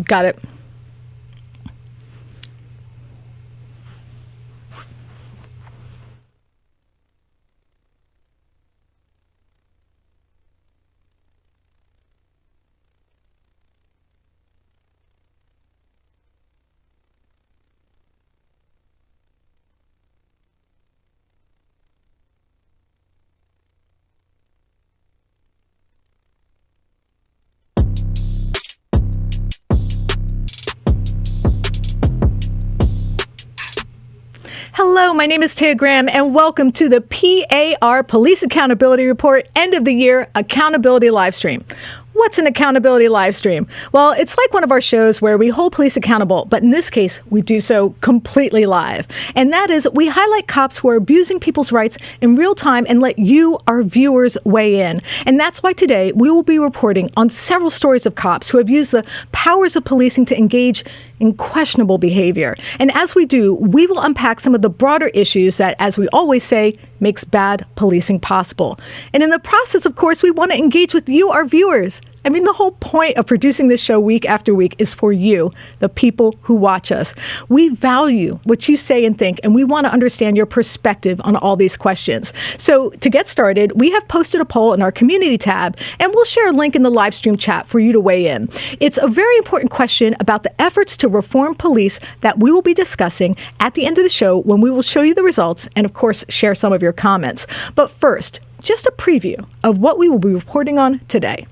Got it. Hello, my name is Taya Graham, and welcome to the PAR Police Accountability Report End of the Year Accountability Livestream. What's an accountability live stream? Well, it's like one of our shows where we hold police accountable, but in this case, we do so completely live. And that is, we highlight cops who are abusing people's rights in real time and let you, our viewers, weigh in. And that's why today we will be reporting on several stories of cops who have used the powers of policing to engage in questionable behavior. And as we do, we will unpack some of the broader issues that, as we always say, makes bad policing possible. And in the process, of course, we want to engage with you, our viewers. I mean, the whole point of producing this show week after week is for you, the people who watch us. We value what you say and think, and we want to understand your perspective on all these questions. So to get started, we have posted a poll in our community tab, and we'll share a link in the live stream chat for you to weigh in. It's a very important question about the efforts to reform police that we will be discussing at the end of the show when we will show you the results and, of course, share some of your comments. But first, just a preview of what we will be reporting on today.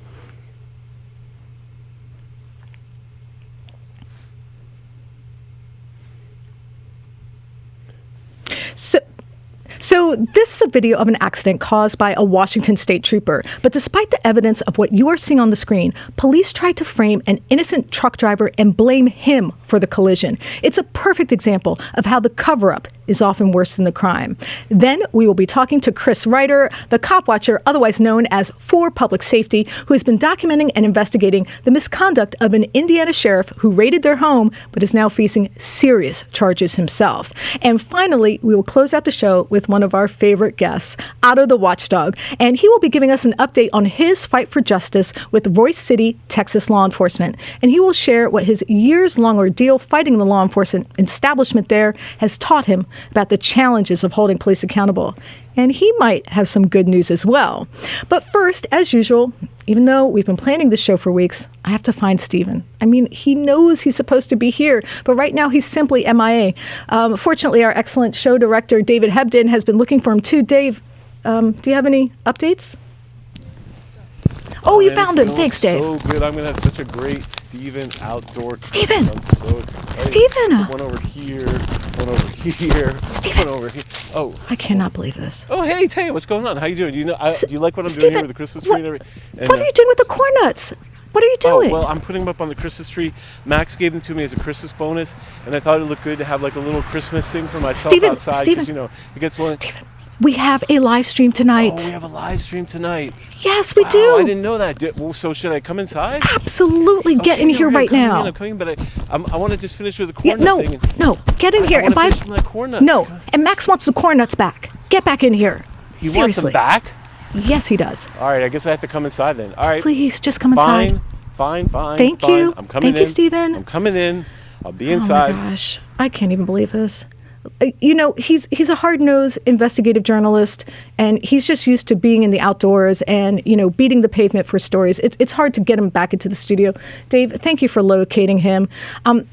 So this is a video of an accident caused by a Washington state trooper. But despite the evidence of what you are seeing on the screen, police tried to frame an innocent truck driver and blame him for the collision. It's a perfect example of how the cover-up is often worse than the crime. Then we will be talking to Chris Ryder, the cop watcher, otherwise known as For Public Safety, who has been documenting and investigating the misconduct of an Indiana sheriff who raided their home but is now facing serious charges himself. And finally, we will close out the show with one of our favorite guests, Otto the Watchdog, and he will be giving us an update on his fight for justice with Royce City, Texas law enforcement. And he will share what his years-long ordeal fighting the law enforcement establishment there has taught him about the challenges of holding police accountable. And he might have some good news as well. But first, as usual, even though we've been planning this show for weeks, I have to find Stephen. I mean, he knows he's supposed to be here, but right now he's simply MIA. Fortunately, our excellent show director, David Hebden, has been looking for him too. Dave, do you have any updates? Oh, you found him. Thanks, Dave. So good. I'm going to have such a great Stephen outdoor. Stephen. I'm so excited. Stephen. One over here. One over here. Stephen. One over here. Oh. I cannot believe this. Oh, hey, Taya, what's going on? How you doing? Do you like what I'm doing here with the Christmas tree? What are you doing with the corn nuts? What are you doing? Oh, well, I'm putting them up on the Christmas tree. Max gave them to me as a Christmas bonus, and I thought it looked good to have like a little Christmas thing for myself outside. Stephen, you know, it gets a little... Stephen, we have a live stream tonight. Oh, we have a live stream tonight. Yes, we wow, do. I didn't know that. So should I come inside? Absolutely. Okay, get in here right now. I'm coming, but I want to just finish with the corn nut thing. No, get in here and buy my corn nuts. No, and Max wants the corn nuts back. Get back in here. He wants them back? Yes, he does. All right, I guess I have to come inside then. All right. Please, just come inside. Fine. Thank you. I'm coming in. Thank you, Stephen. I'm coming in. I'll be inside. Oh my gosh, I can't even believe this. You know, he's a hard-nosed investigative journalist, and he's just used to being in the outdoors and, you know, beating the pavement for stories. It's hard to get him back into the studio. Dave, thank you for locating him.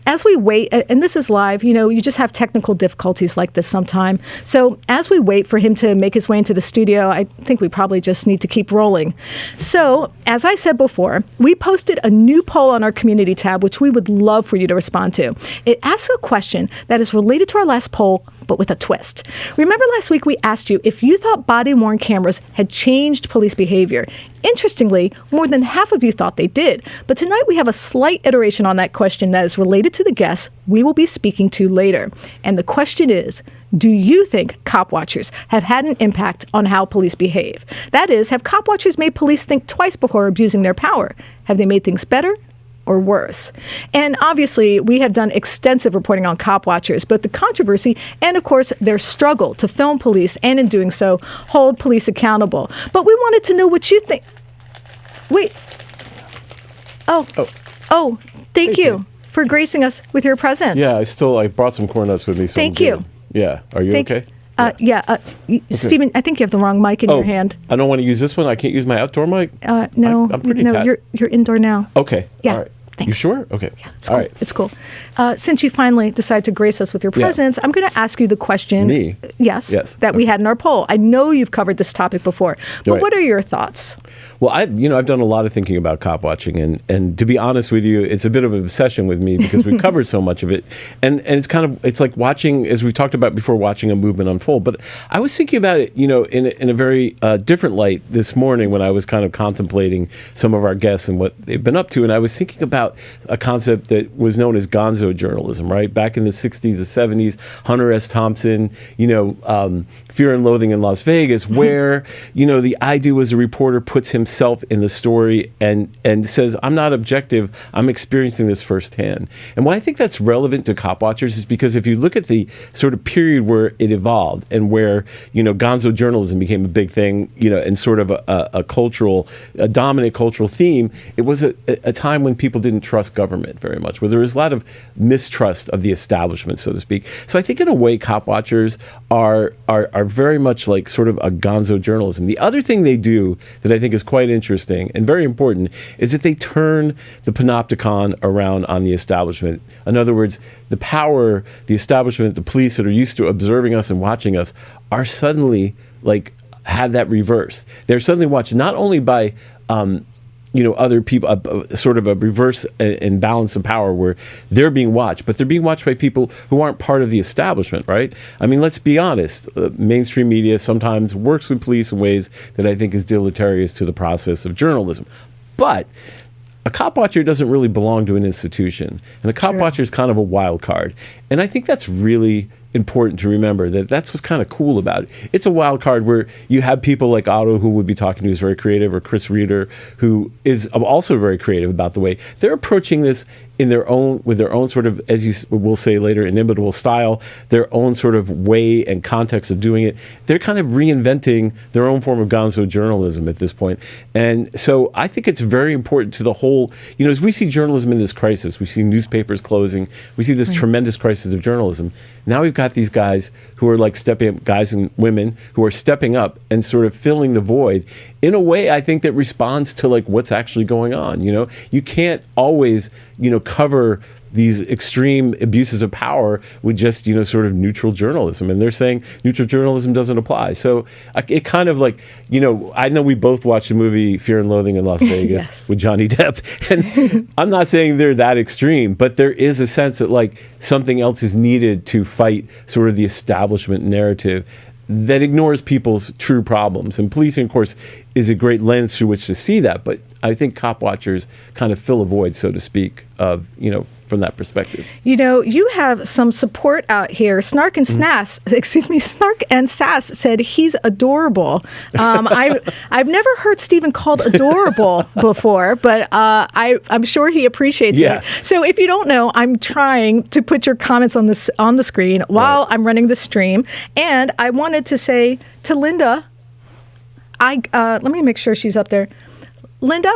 As we wait, and this is live, you know, you just have technical difficulties like this sometime. So as we wait for him to make his way into the studio, I think we probably just need to keep rolling. So, as I said before, we posted a new poll on our community tab, which we would love for you to respond to. It asks a question that is related to our last poll, but with a twist. Remember last week we asked you if you thought body-worn cameras had changed police behavior. Interestingly, more than half of you thought they did. But tonight we have a slight iteration on that question that is related to the guests we will be speaking to later. And the question is, do you think cop watchers have had an impact on how police behave? That is, have cop watchers made police think twice before abusing their power? Have they made things better or worse? And obviously, we have done extensive reporting on cop watchers, both the controversy and, of course, their struggle to film police and, in doing so, hold police accountable. But we wanted to know what you think. Wait. Oh, Thank you for gracing us with your presence. Yeah, I brought some corn nuts with me. So Thank you. Yeah. Are you okay? Stephen, I think you have the wrong mic in your hand. I don't want to use this one. I can't use my outdoor mic. No, I'm pretty you're indoor now. Okay. Yeah. All right. Thanks. You sure? Okay. Yeah, it's All cool. right. It's cool. Since you finally decided to grace us with your presence, I'm going to ask you the question. Me? Yes. That we had in our poll. I know you've covered this topic before, but Right. what are your thoughts? Well, I've done a lot of thinking about cop watching, and to be honest with you, it's a bit of an obsession with me because we've covered so much of it, and it's like watching, as we've talked about before, watching a movement unfold. But I was thinking about it, in a very different light this morning when I was kind of contemplating some of our guests and what they've been up to, and I was thinking about a concept that was known as gonzo journalism, right? Back in the 60s, the 70s, Hunter S. Thompson, Fear and Loathing in Las Vegas, where, the idea was a reporter puts himself in the story and says, I'm not objective, I'm experiencing this firsthand. And why I think that's relevant to cop watchers is because if you look at the sort of period where it evolved and where, gonzo journalism became a big thing, and sort of a dominant cultural theme, it was a time when people didn't trust government very much, where there was a lot of mistrust of the establishment, so to speak. So I think in a way, cop watchers are very much like sort of a gonzo journalism. The other thing they do that I think is quite interesting and very important is that they turn the panopticon around on the establishment. In other words, the power, the establishment, the police that are used to observing us and watching us are suddenly had that reversed. They're suddenly watched not only by other people, sort of a reverse and balance of power where they're being watched, but they're being watched by people who aren't part of the establishment, right? I mean, let's be honest. Mainstream media sometimes works with police in ways that I think is deleterious to the process of journalism. But a cop watcher doesn't really belong to an institution, and a cop watcher is kind of a wild card. And I think that's really important to remember, that's what's kind of cool about it. It's a wild card where you have people like Otto, who would be talking to, who's very creative, or Chris Reeder, who is also very creative about the way they're approaching this with their own sort of, as you will say later, inimitable style, their own sort of way and context of doing it. They're kind of reinventing their own form of gonzo journalism at this point. And so I think it's very important to the whole, as we see journalism in this crisis, we see newspapers closing, we see this tremendous crisis of journalism. Now we've got these guys who are like stepping up, guys and women who are stepping up and sort of filling the void in a way I think that responds to what's actually going on. You can't always, cover these extreme abuses of power with just, sort of neutral journalism. And they're saying neutral journalism doesn't apply. So it kind of I know we both watched the movie Fear and Loathing in Las Vegas with Johnny Depp. And I'm not saying they're that extreme, but there is a sense that something else is needed to fight sort of the establishment narrative that ignores people's true problems. And policing, of course, is a great lens through which to see that. But I think cop watchers kind of fill a void, so to speak, of, from that perspective. You have some support out here. Snark and Sass said he's adorable. I've never heard Stephen called adorable before, but I'm sure he appreciates it. So if you don't know, I'm trying to put your comments on the screen while I'm running the stream. And I wanted to say to Linda, let me make sure she's up there. Linda,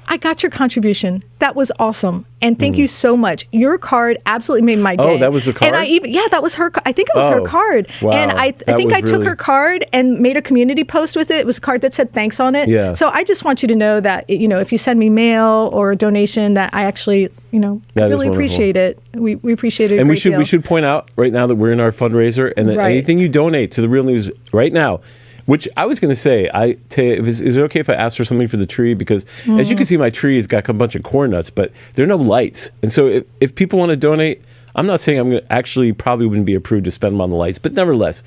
I got your contribution. That was awesome. And thank you so much. Your card absolutely made my day. Oh, that was the card? And that was her. I think it was her card. Wow. And I think I took her card and made a community post with it. It was a card that said thanks on it. Yeah. So I just want you to know that, if you send me mail or a donation, that I actually, I really appreciate it. We appreciate it. And we should point out right now that we're in our fundraiser, and that anything you donate to The Real News right now, which I was going to say, Taya, is it okay if I ask for something for the tree? Because as you can see, my tree has got a bunch of corn nuts, but there are no lights. And so if people want to donate, I'm not saying I'm going to actually probably wouldn't be approved to spend them on the lights, but nevertheless,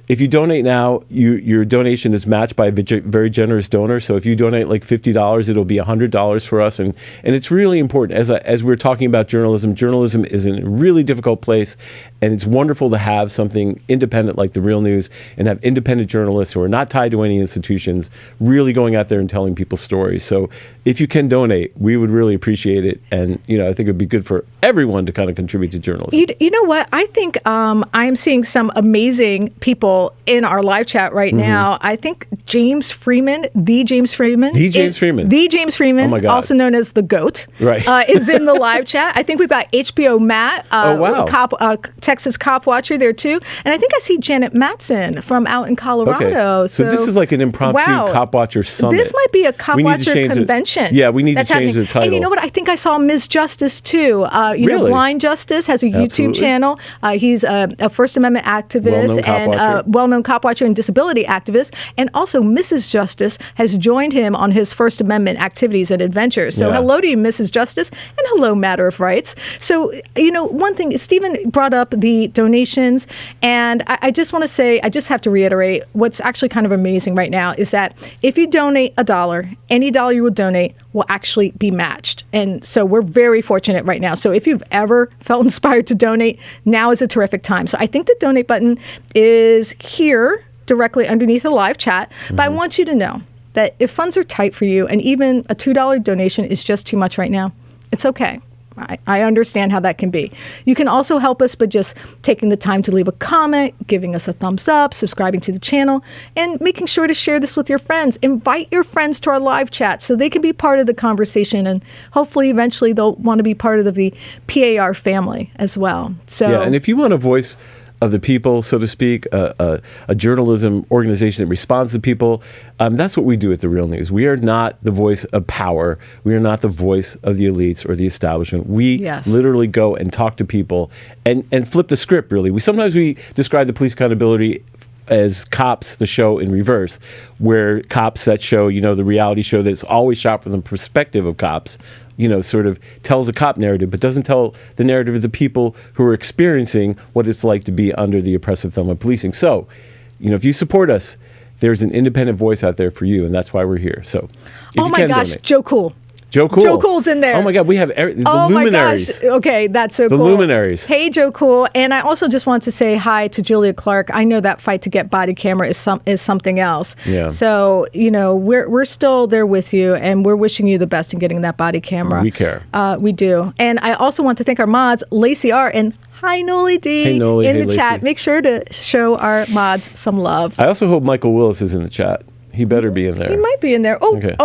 if you donate now, your donation is matched by a very generous donor. So if you donate like $50, it'll be $100 for us. And it's really important. As we're talking about journalism is in a really difficult place. And it's wonderful to have something independent like The Real News and have independent journalists who are not tied to any institutions really going out there and telling people's stories. So if you can donate, we would really appreciate it. And, I think it would be good for everyone to kind of contribute to journalism. You know what? I think I'm seeing some amazing people people in our live chat right now. I think James Freeman, the James Freeman, oh my God, also known as the GOAT, right, is in the live chat. I think we've got HBO Matt, Texas cop watcher there too, and I think I see Janet Matson from out in Colorado. Okay. So this is like an impromptu cop watcher summit. This might be a cop watcher convention. We need to change the title. And you know what? I think I saw Ms. Justice too. You know, Blind Justice has a YouTube channel. He's a First Amendment activist and well-known cop watcher and disability activist. And also Mrs. Justice has joined him on his First Amendment activities and adventures. So hello to you, Mrs. Justice, and hello, Matter of Rights. So, you know, one thing, Stephen brought up the donations, and I just want to say, I just have to reiterate, what's actually kind of amazing right now is that if you donate $1, any dollar you will donate will actually be matched. And so we're very fortunate right now. So if you've ever felt inspired to donate, now is a terrific time. So I think the donate button is here directly underneath the live chat. But I want you to know that if funds are tight for you and even a $2 donation is just too much right now, it's okay. I understand how that can be. You can also help us by just taking the time to leave a comment, giving us a thumbs up, subscribing to the channel, and making sure to share this with your friends. Invite your friends to our live chat so they can be part of the conversation, and hopefully eventually they'll want to be part of the PAR family as well. So yeah, and if you want a voice of the people, so to speak, a journalism organization that responds to people. That's what we do at The Real News. We are not the voice of power. We are not the voice of the elites or the establishment. We literally go and talk to people and flip the script, really. Sometimes we describe the police accountability as Cops, the show in reverse, where Cops, that show, you know, the reality show that's always shot from the perspective of cops, you know, sort of tells a cop narrative, but doesn't tell the narrative of the people who are experiencing what it's like to be under the oppressive thumb of policing. So, you know, if you support us, there's an independent voice out there for you, and that's why we're here. So, oh my gosh, donate. Joe Cool. Joe Cool. Joe Cool's in there. Oh my God, we have the luminaries. My gosh. Okay, that's so cool. The luminaries. Hey, Joe Cool. And I also just want to say hi to Julia Clark. I know that fight to get body camera is something else. Yeah. So, you know, we're still there with you, and we're wishing you the best in getting that body camera. We care. We do. And I also want to thank our mods, Lacey R. and hi, Noli D, hey, Noli. in the Lacey. chat. Make sure to show our mods some love. I also hope Michael Willis is in the chat. He better be in there. He might be in there. Oh, okay.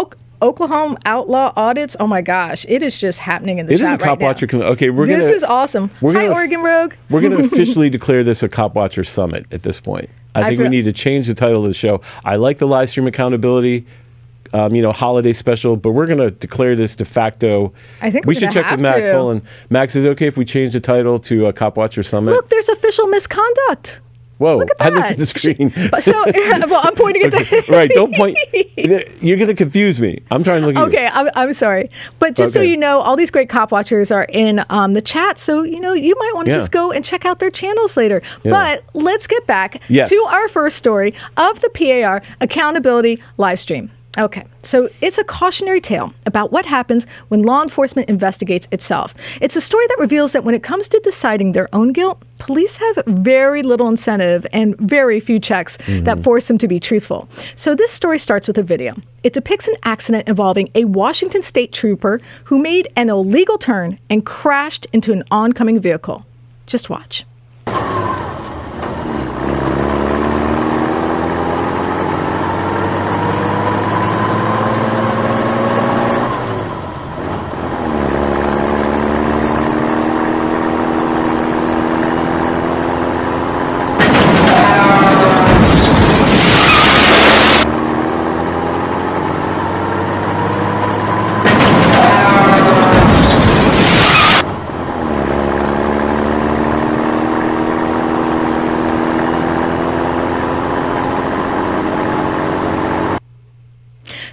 Oklahoma outlaw audits. Oh my gosh, it is just happening in the chat right now. It is a cop watcher. Okay, this is awesome. Hi, Oregon Rogue. We're going to officially declare this a cop watcher summit at this point. I think we need to change the title of the show. I like the live stream accountability, holiday special, but we're going to declare this de facto. I think we should check with Max. Hold on. Max, is it okay if we change the title to a cop watcher summit? Look, there's official misconduct. Whoa, look at that. I looked at the screen. Well, I'm pointing it to... Right, don't point. You're going to confuse me. I'm trying to look at you. Okay, I'm sorry. But just so you know, all these great cop watchers are in the chat, so, you know, you might want to just go and check out their channels later. Yeah. But let's get back to our first story of the PAR Accountability Livestream. Okay, so it's a cautionary tale about what happens when law enforcement investigates itself. It's a story that reveals that when it comes to deciding their own guilt, police have very little incentive and very few checks that force them to be truthful. So this story starts with a video. It depicts an accident involving a Washington state trooper who made an illegal turn and crashed into an oncoming vehicle. Just watch.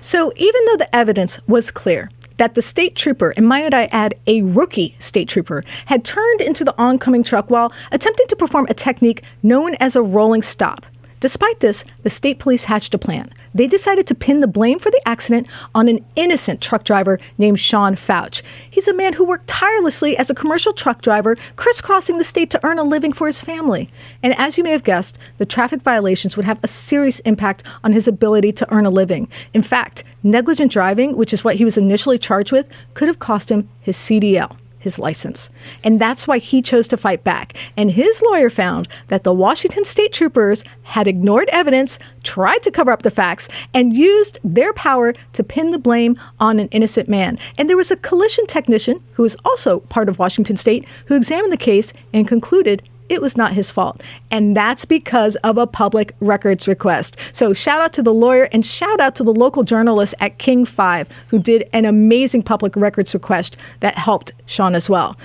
So even though the evidence was clear that the state trooper, and might I add, a rookie state trooper, had turned into the oncoming truck while attempting to perform a technique known as a rolling stop. Despite this, the state police hatched a plan. They decided to pin the blame for the accident on an innocent truck driver named Sean Fouch. He's a man who worked tirelessly as a commercial truck driver, crisscrossing the state to earn a living for his family. And as you may have guessed, the traffic violations would have a serious impact on his ability to earn a living. In fact, negligent driving, which is what he was initially charged with, could have cost him his CDL. his license. And that's why he chose to fight back. And his lawyer found that the Washington state troopers had ignored evidence, tried to cover up the facts, and used their power to pin the blame on an innocent man. And there was a collision technician who was also part of Washington state who examined the case and concluded it was not his fault. And that's because of a public records request. So shout out to the lawyer and shout out to the local journalists at King 5 who did an amazing public records request that helped Sean as well.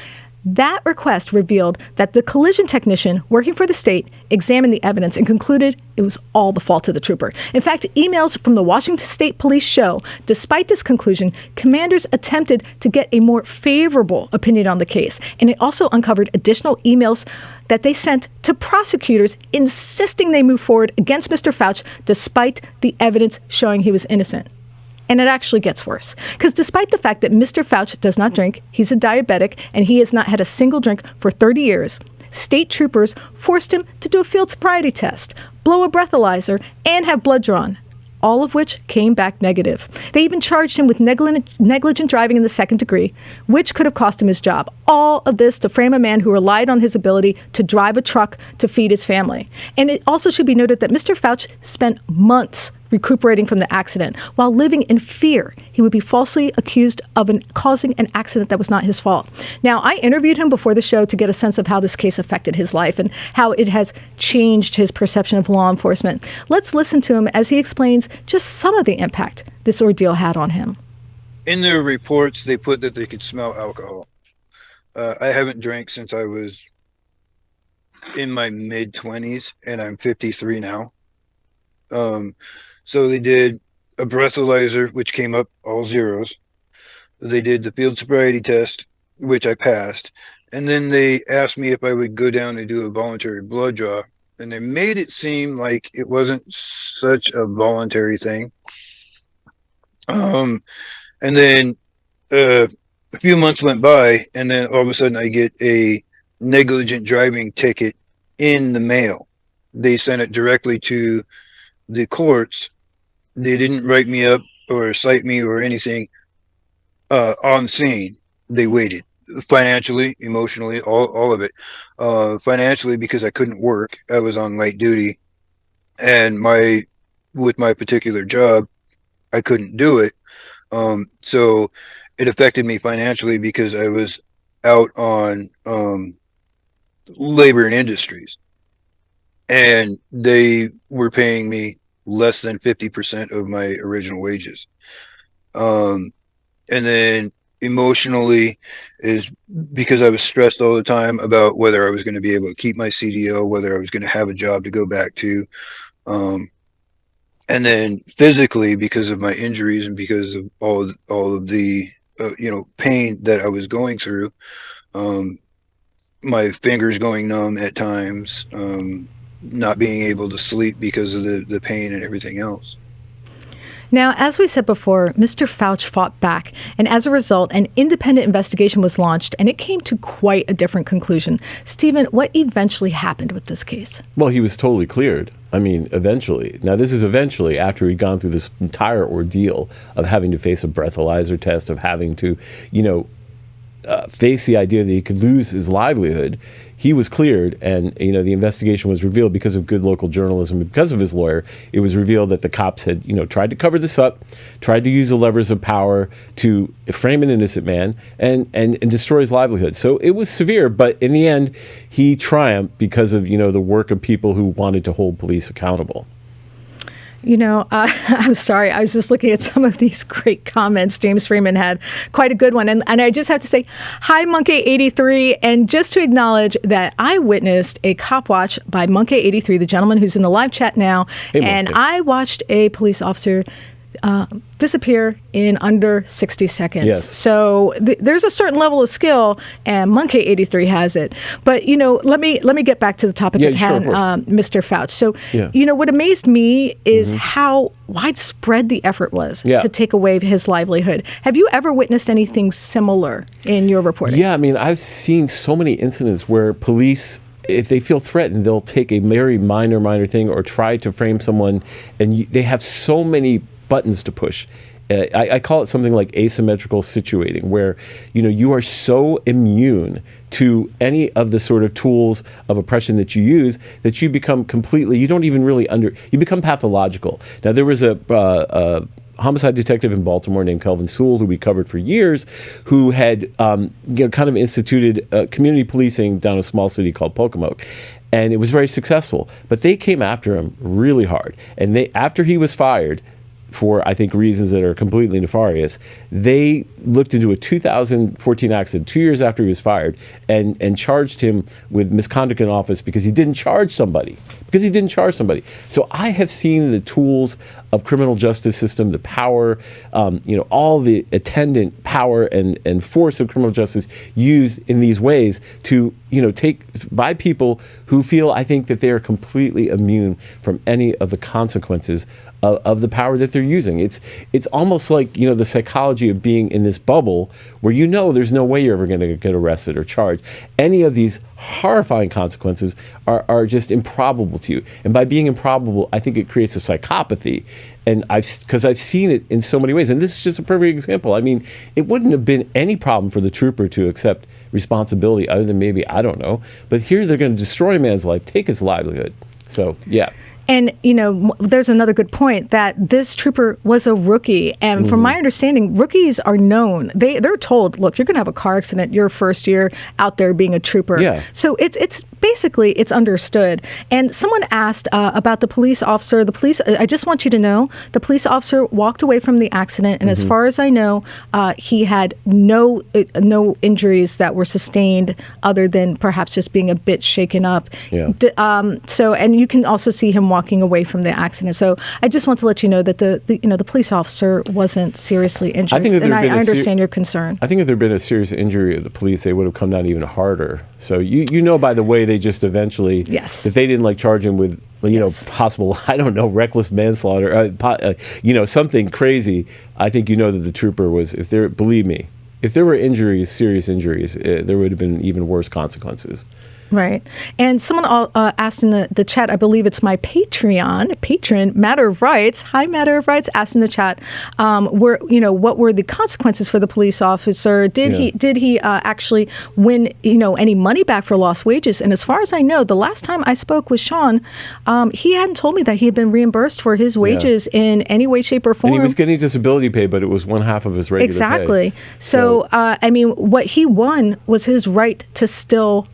That request revealed that the collision technician working for the state examined the evidence and concluded it was all the fault of the trooper. In fact, emails from the Washington State Police show, despite this conclusion, commanders attempted to get a more favorable opinion on the case. And it also uncovered additional emails that they sent to prosecutors insisting they move forward against Mr. Fouch despite the evidence showing he was innocent. And it actually gets worse. Because despite the fact that Mr. Fouch does not drink, he's a diabetic, and he has not had a single drink for 30 years, state troopers forced him to do a field sobriety test, blow a breathalyzer, and have blood drawn, all of which came back negative. They even charged him with negligent driving in the second degree, which could have cost him his job. All of this to frame a man who relied on his ability to drive a truck to feed his family. And it also should be noted that Mr. Fouch spent months recuperating from the accident while living in fear he would be falsely accused of causing an accident that was not his fault. Now, I interviewed him before the show to get a sense of how this case affected his life and how it has changed his perception of law enforcement. Let's listen to him as he explains just some of the impact this ordeal had on him. In their reports, they put that they could smell alcohol. I haven't drank since I was in my mid-20s, and I'm 53 now. So they did a breathalyzer, which came up all zeros. They did the field sobriety test, which I passed. And then they asked me if I would go down and do a voluntary blood draw. And they made it seem like it wasn't such a voluntary thing. And then a few months went by, and then all of a sudden I get a negligent driving ticket in the mail. They sent it directly to the courts. They didn't write me up or cite me or anything on scene. They waited financially, emotionally, all of it. Financially, because I couldn't work. I was on light duty, and with my particular job, I couldn't do it. So it affected me financially because I was out on labor and industries, and they were paying me less than 50% of my original wages. And then emotionally is because I was stressed all the time about whether I was going to be able to keep my CDO, whether I was going to have a job to go back to. And then physically, because of my injuries and because of all of the pain that I was going through, my fingers going numb at times, not being able to sleep because of the pain and everything else. Now, as we said before, Mr. Fouch fought back, and as a result, an independent investigation was launched, and it came to quite a different conclusion. Stephen, what eventually happened with this case? Well, he was totally cleared. I mean, eventually. Now, this is eventually after he'd gone through this entire ordeal of having to face a breathalyzer test, of having to, face the idea that he could lose his livelihood. He was cleared, and the investigation was revealed because of good local journalism, because of his lawyer. It was revealed that the cops had tried to cover this up, tried to use the levers of power to frame an innocent man and destroy his livelihood. So it was severe, but in the end he triumphed because of the work of people who wanted to hold police accountable. I'm sorry. I was just looking at some of these great comments. James Freeman had quite a good one. And I just have to say, hi, Monkey83. And just to acknowledge that I witnessed a cop watch by Monkey83, the gentleman who's in the live chat now. Hey, and Monkey. I watched a police officer disappear in under 60 seconds. Yes. So there's a certain level of skill, and Monkey83 has it. But, let me get back to the topic at hand, Mr. Fouch. So, what amazed me is how widespread the effort was to take away his livelihood. Have you ever witnessed anything similar in your reporting? Yeah, I mean, I've seen so many incidents where police, if they feel threatened, they'll take a very minor thing or try to frame someone, and they have so many buttons to push. I call it something like asymmetrical situating, where you are so immune to any of the sort of tools of oppression that you use that you become completely, you don't even really you become pathological. Now, there was a homicide detective in Baltimore named Kelvin Sewell, who we covered for years, who had kind of instituted community policing down a small city called Pocomoke. And it was very successful. But they came after him really hard. And after he was fired, for, I think, reasons that are completely nefarious, they looked into a 2014 accident 2 years after he was fired and charged him with misconduct in office because he didn't charge somebody. So I have seen the tools of criminal justice system, the power, all the attendant power and force of criminal justice used in these ways to, take by people who feel, I think, that they are completely immune from any of the consequences of the power that they're using. It's almost like, the psychology of being in this bubble where there's no way you're ever going to get arrested or charged. Any of these horrifying consequences are just improbable to you. And by being improbable, I think it creates a psychopathy. And because I've seen it in so many ways. And this is just a perfect example. I mean, it wouldn't have been any problem for the trooper to accept responsibility other than maybe, I don't know. But here they're going to destroy a man's life, take his livelihood. So, yeah. And, there's another good point that this trooper was a rookie. And from my understanding, rookies are known. They're told, look, you're going to have a car accident your first year out there being a trooper. Yeah. So it's basically, it's understood. And someone asked about the police officer. I just want you to know, the police officer walked away from the accident. And as far as I know, he had no injuries that were sustained other than perhaps just being a bit shaken up. Yeah. And you can also see him walking away from the accident. So I just want to let you know that the police officer wasn't seriously injured. I understand your concern. I think if there had been a serious injury of the police, they would have come down even harder. So by the way, they just eventually, yes, if they didn't charge him with possible, I don't know, reckless manslaughter, something crazy, I think that the trooper was, believe me, if there were injuries, serious injuries, there would have been even worse consequences. Right. And someone asked in the chat, I believe it's my patron, Matter of Rights. Hi, Matter of Rights, asked in the chat, what were the consequences for the police officer? Did he actually win, any money back for lost wages? And as far as I know, the last time I spoke with Sean, he hadn't told me that he had been reimbursed for his wages in any way, shape, or form. And he was getting disability pay, but it was one half of his regular pay. Exactly. So, what he won was his right to still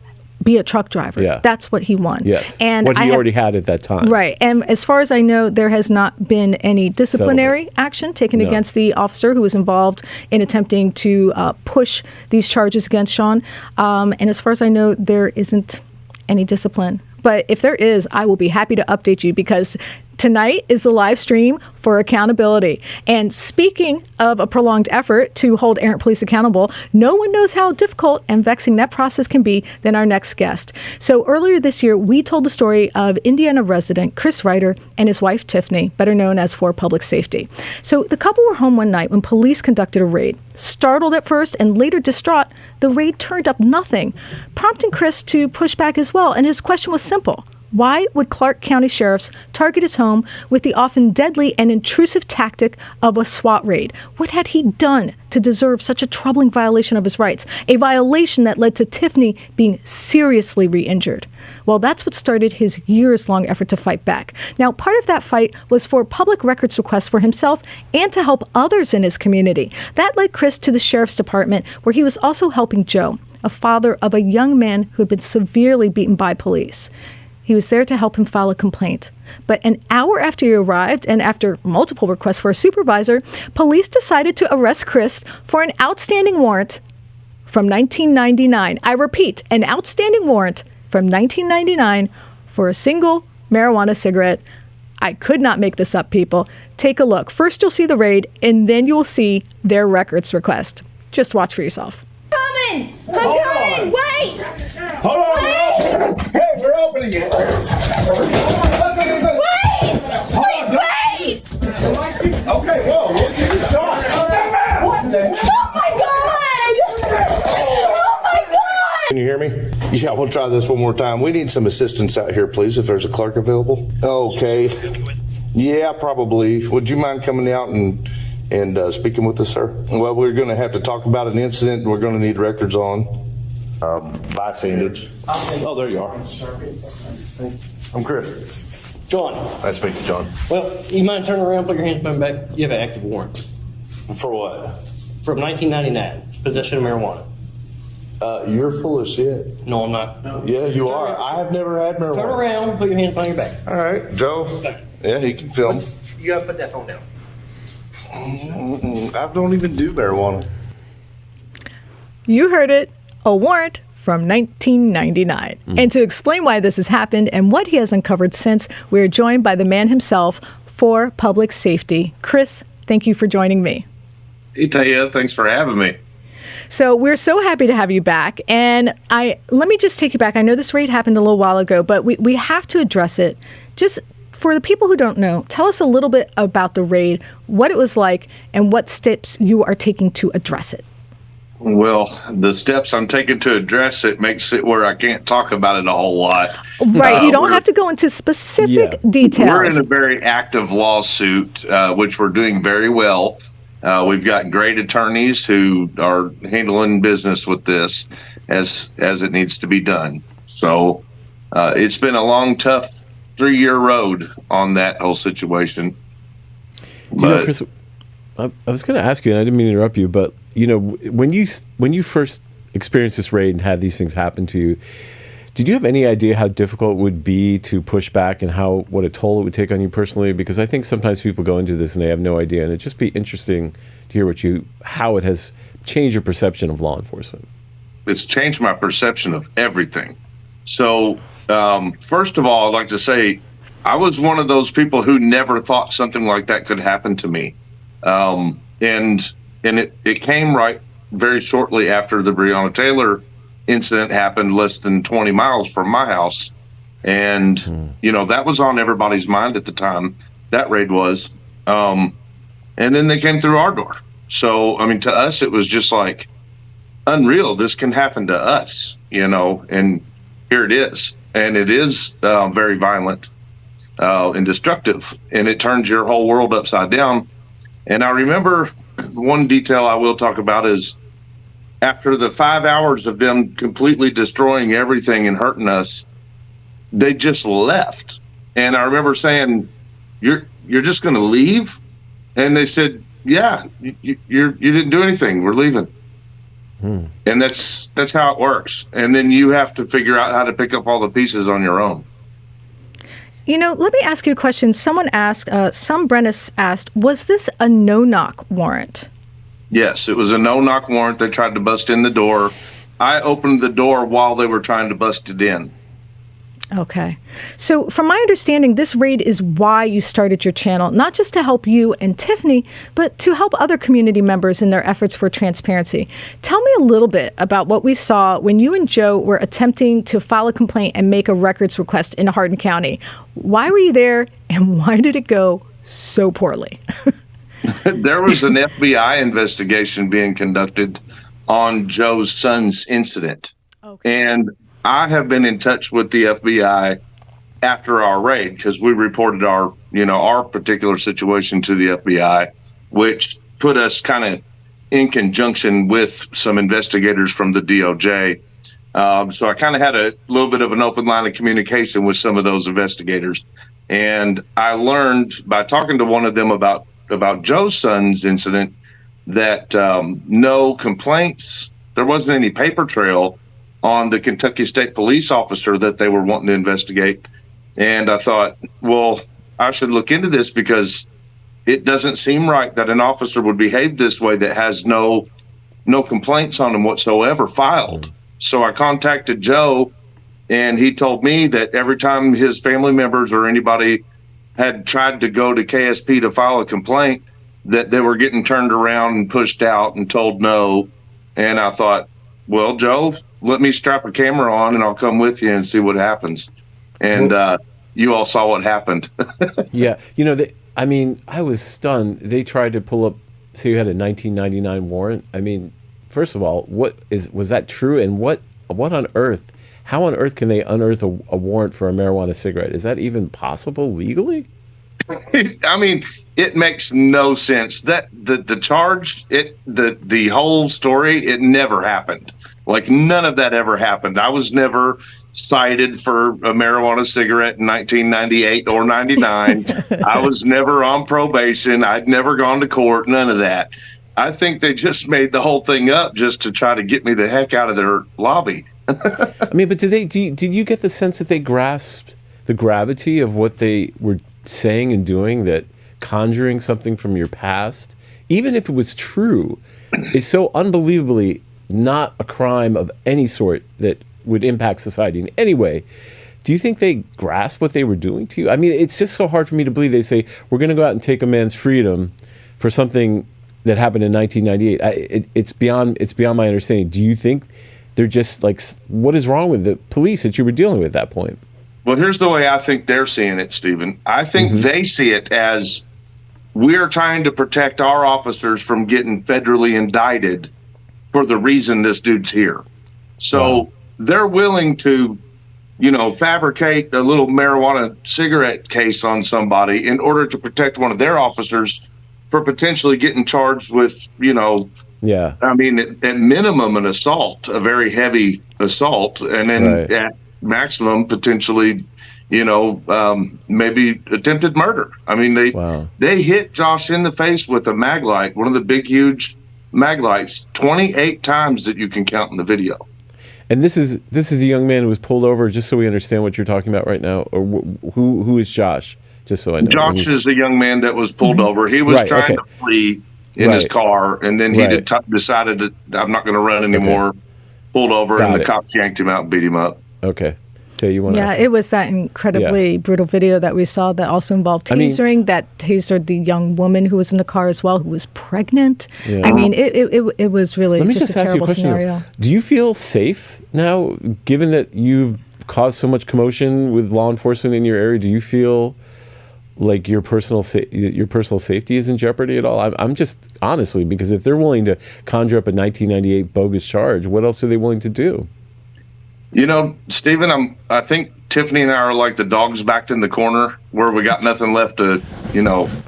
be a truck driver. Yeah. That's what he won. Yes. And what he already had at that time. Right. And as far as I know, there has not been any disciplinary action taken against the officer who was involved in attempting to push these charges against Sean. And as far as I know, there isn't any discipline. But if there is, I will be happy to update you because tonight is the live stream for accountability. And speaking of a prolonged effort to hold errant police accountable, no one knows how difficult and vexing that process can be than our next guest. So earlier this year, we told the story of Indiana resident Chris Ryder and his wife Tiffany, better known as For Public Safety. So the couple were home one night when police conducted a raid. Startled at first and later distraught, the raid turned up nothing, prompting Chris to push back as well. And his question was simple. Why would Clark County sheriffs target his home with the often deadly and intrusive tactic of a SWAT raid? What had he done to deserve such a troubling violation of his rights? A violation that led to Tiffany being seriously re-injured. Well, that's what started his years-long effort to fight back. Now, part of that fight was for public records requests for himself and to help others in his community. That led Chris to the sheriff's department, where he was also helping Joe, a father of a young man who had been severely beaten by police. He was there to help him file a complaint. But an hour after he arrived, and after multiple requests for a supervisor, police decided to arrest Chris for an outstanding warrant from 1999. I repeat, an outstanding warrant from 1999 for a single marijuana cigarette. I could not make this up, people. Take a look. First, you'll see the raid, and then you'll see their records request. Just watch for yourself. Coming! I'm coming! Wait! Hold on! Hey, we're opening it! Wait! Please wait! Okay, whoa, we'll give you a shot. What the? Oh my God! Oh my God! Can you hear me? Yeah, we'll try this one more time. We need some assistance out here, please, if there's a clerk available. Okay. Yeah, probably. Would you mind coming out and and speaking with us, sir. Well, we're going to have to talk about an incident we're going to need records on. Bystanders. Oh, there you are. I'm Chris. John. Nice to meet you, John. Well, you mind turning around, put your hands behind your back? You have an active warrant. For what? From 1999, possession of marijuana. You're full of shit. No, I'm not. Yeah, you are. I have never had marijuana. Turn around, put your hands behind your back. All right, Joe. Yeah, he can film. You gotta put that phone down. I don't even do marijuana. You heard it. A warrant from 1999. And to explain why this has happened and what he has uncovered since, we're joined by the man himself for public safety. Chris, thank you for joining me. Hey, Taya, thanks for having me. So we're so happy to have you back. And let me just take you back. I know this raid happened a little while ago, but we have to address it. Just for the people who don't know, tell us a little bit about the raid, what it was like, and what steps you are taking to address it. Well, the steps I'm taking to address it makes it where I can't talk about it a whole lot. Right. You don't have to go into specific details. We're in a very active lawsuit, which we're doing very well. We've got great attorneys who are handling business with this as it needs to be done. So it's been a long, tough 3-year road on that whole situation. Do you know, Chris, I was going to ask you, and I didn't mean to interrupt you, but you know, when you first experienced this raid and had these things happen to you, did you have any idea how difficult it would be to push back and what a toll it would take on you personally? Because I think sometimes people go into this and they have no idea, and it'd just be interesting to hear how it has changed your perception of law enforcement. It's changed my perception of everything. So, first of all, I'd like to say I was one of those people who never thought something like that could happen to me. And it came right very shortly after the Breonna Taylor incident happened, less than 20 miles from my house. And, you know, that was on everybody's mind at the time. That raid was. And then they came through our door. So, I mean, to us, it was just like unreal. This can happen to us, you know, and here it is. And it is very violent and destructive. And it turns your whole world upside down. And I remember one detail I will talk about is after the 5 hours of them completely destroying everything and hurting us, they just left. And I remember saying, "You're just going to leave?" And they said, "Yeah, you didn't do anything. We're leaving." And that's how it works. And then you have to figure out how to pick up all the pieces on your own. You know, let me ask you a question. Someone asked, Brennis asked, was this a no-knock warrant? Yes, it was a no-knock warrant. They tried to bust in the door. I opened the door while they were trying to bust it in. Okay. So from my understanding, this raid is why you started your channel, not just to help you and Tiffany, but to help other community members in their efforts for transparency. Tell me a little bit about what we saw when you and Joe were attempting to file a complaint and make a records request in Hardin County. Why were you there, and why did it go so poorly? There was an FBI investigation being conducted on Joe's son's incident. Okay. And I have been in touch with the FBI after our raid because we reported our particular situation to the FBI, which put us kind of in conjunction with some investigators from the DOJ. So I kind of had a little bit of an open line of communication with some of those investigators. And I learned by talking to one of them about Joe's son's incident that no complaints, there wasn't any paper trail on the Kentucky State Police officer that they were wanting to investigate. And I thought, well, I should look into this because it doesn't seem right that an officer would behave this way that has no complaints on him whatsoever filed. So I contacted Joe, and he told me that every time his family members or anybody had tried to go to KSP to file a complaint, that they were getting turned around and pushed out and told no. And I thought, well, Joe, let me strap a camera on and I'll come with you and see what happens. And you all saw what happened. Yeah. You know, I was stunned. They tried to pull up, say you had a 1999 warrant. I mean, first of all, was that true? And what on earth, how on earth can they unearth a warrant for a marijuana cigarette? Is that even possible legally? I mean, it makes no sense that the charge, the whole story, it never happened. Like none of that ever happened. I was never cited for a marijuana cigarette in 1998 or 99. I was never on probation. I'd never gone to court. None of that. I think they just made the whole thing up just to try to get me the heck out of their lobby. I mean, but did you get the sense that they grasped the gravity of what they were saying and doing, that conjuring something from your past, even if it was true, is so unbelievably not a crime of any sort that would impact society in any way? Do you think they grasp what they were doing to you? I mean, it's just so hard for me to believe they say, we're going to go out and take a man's freedom for something that happened in 1998. It's beyond my understanding. Do you think they're just like, what is wrong with the police that you were dealing with at that point? Well, here's the way I think they're seeing it, Stephen. I think they see it as we're trying to protect our officers from getting federally indicted for the reason this dude's here. So they're willing to, fabricate a little marijuana cigarette case on somebody in order to protect one of their officers for potentially getting charged with, I mean, at minimum, an assault, a very heavy assault, and then at maximum, potentially, maybe attempted murder. I mean, they hit Josh in the face with a mag light, one of the big, huge mag lights, 28 times that you can count in the video. And this is a young man who was pulled over, just so we understand what you're talking about right now, or who is Josh? Just so I know. Josh is a young man that was pulled over. He was trying to flee in his car, and then he decided that I'm not going to run anymore. Pulled over, and the cops yanked him out and beat him up. Okay. Taya, you want to ask? It was that incredibly brutal video that we saw that also involved tasering, that tasered the young woman who was in the car as well, who was pregnant. Yeah. I mean, it was really just a terrible scenario. Do you feel safe now, given that you've caused so much commotion with law enforcement in your area? Do you feel like your personal safety is in jeopardy at all? I'm just, honestly, because if they're willing to conjure up a 1998 bogus charge, what else are they willing to do? Stephen, I think Tiffany and I are like the dogs backed in the corner where we got nothing left to,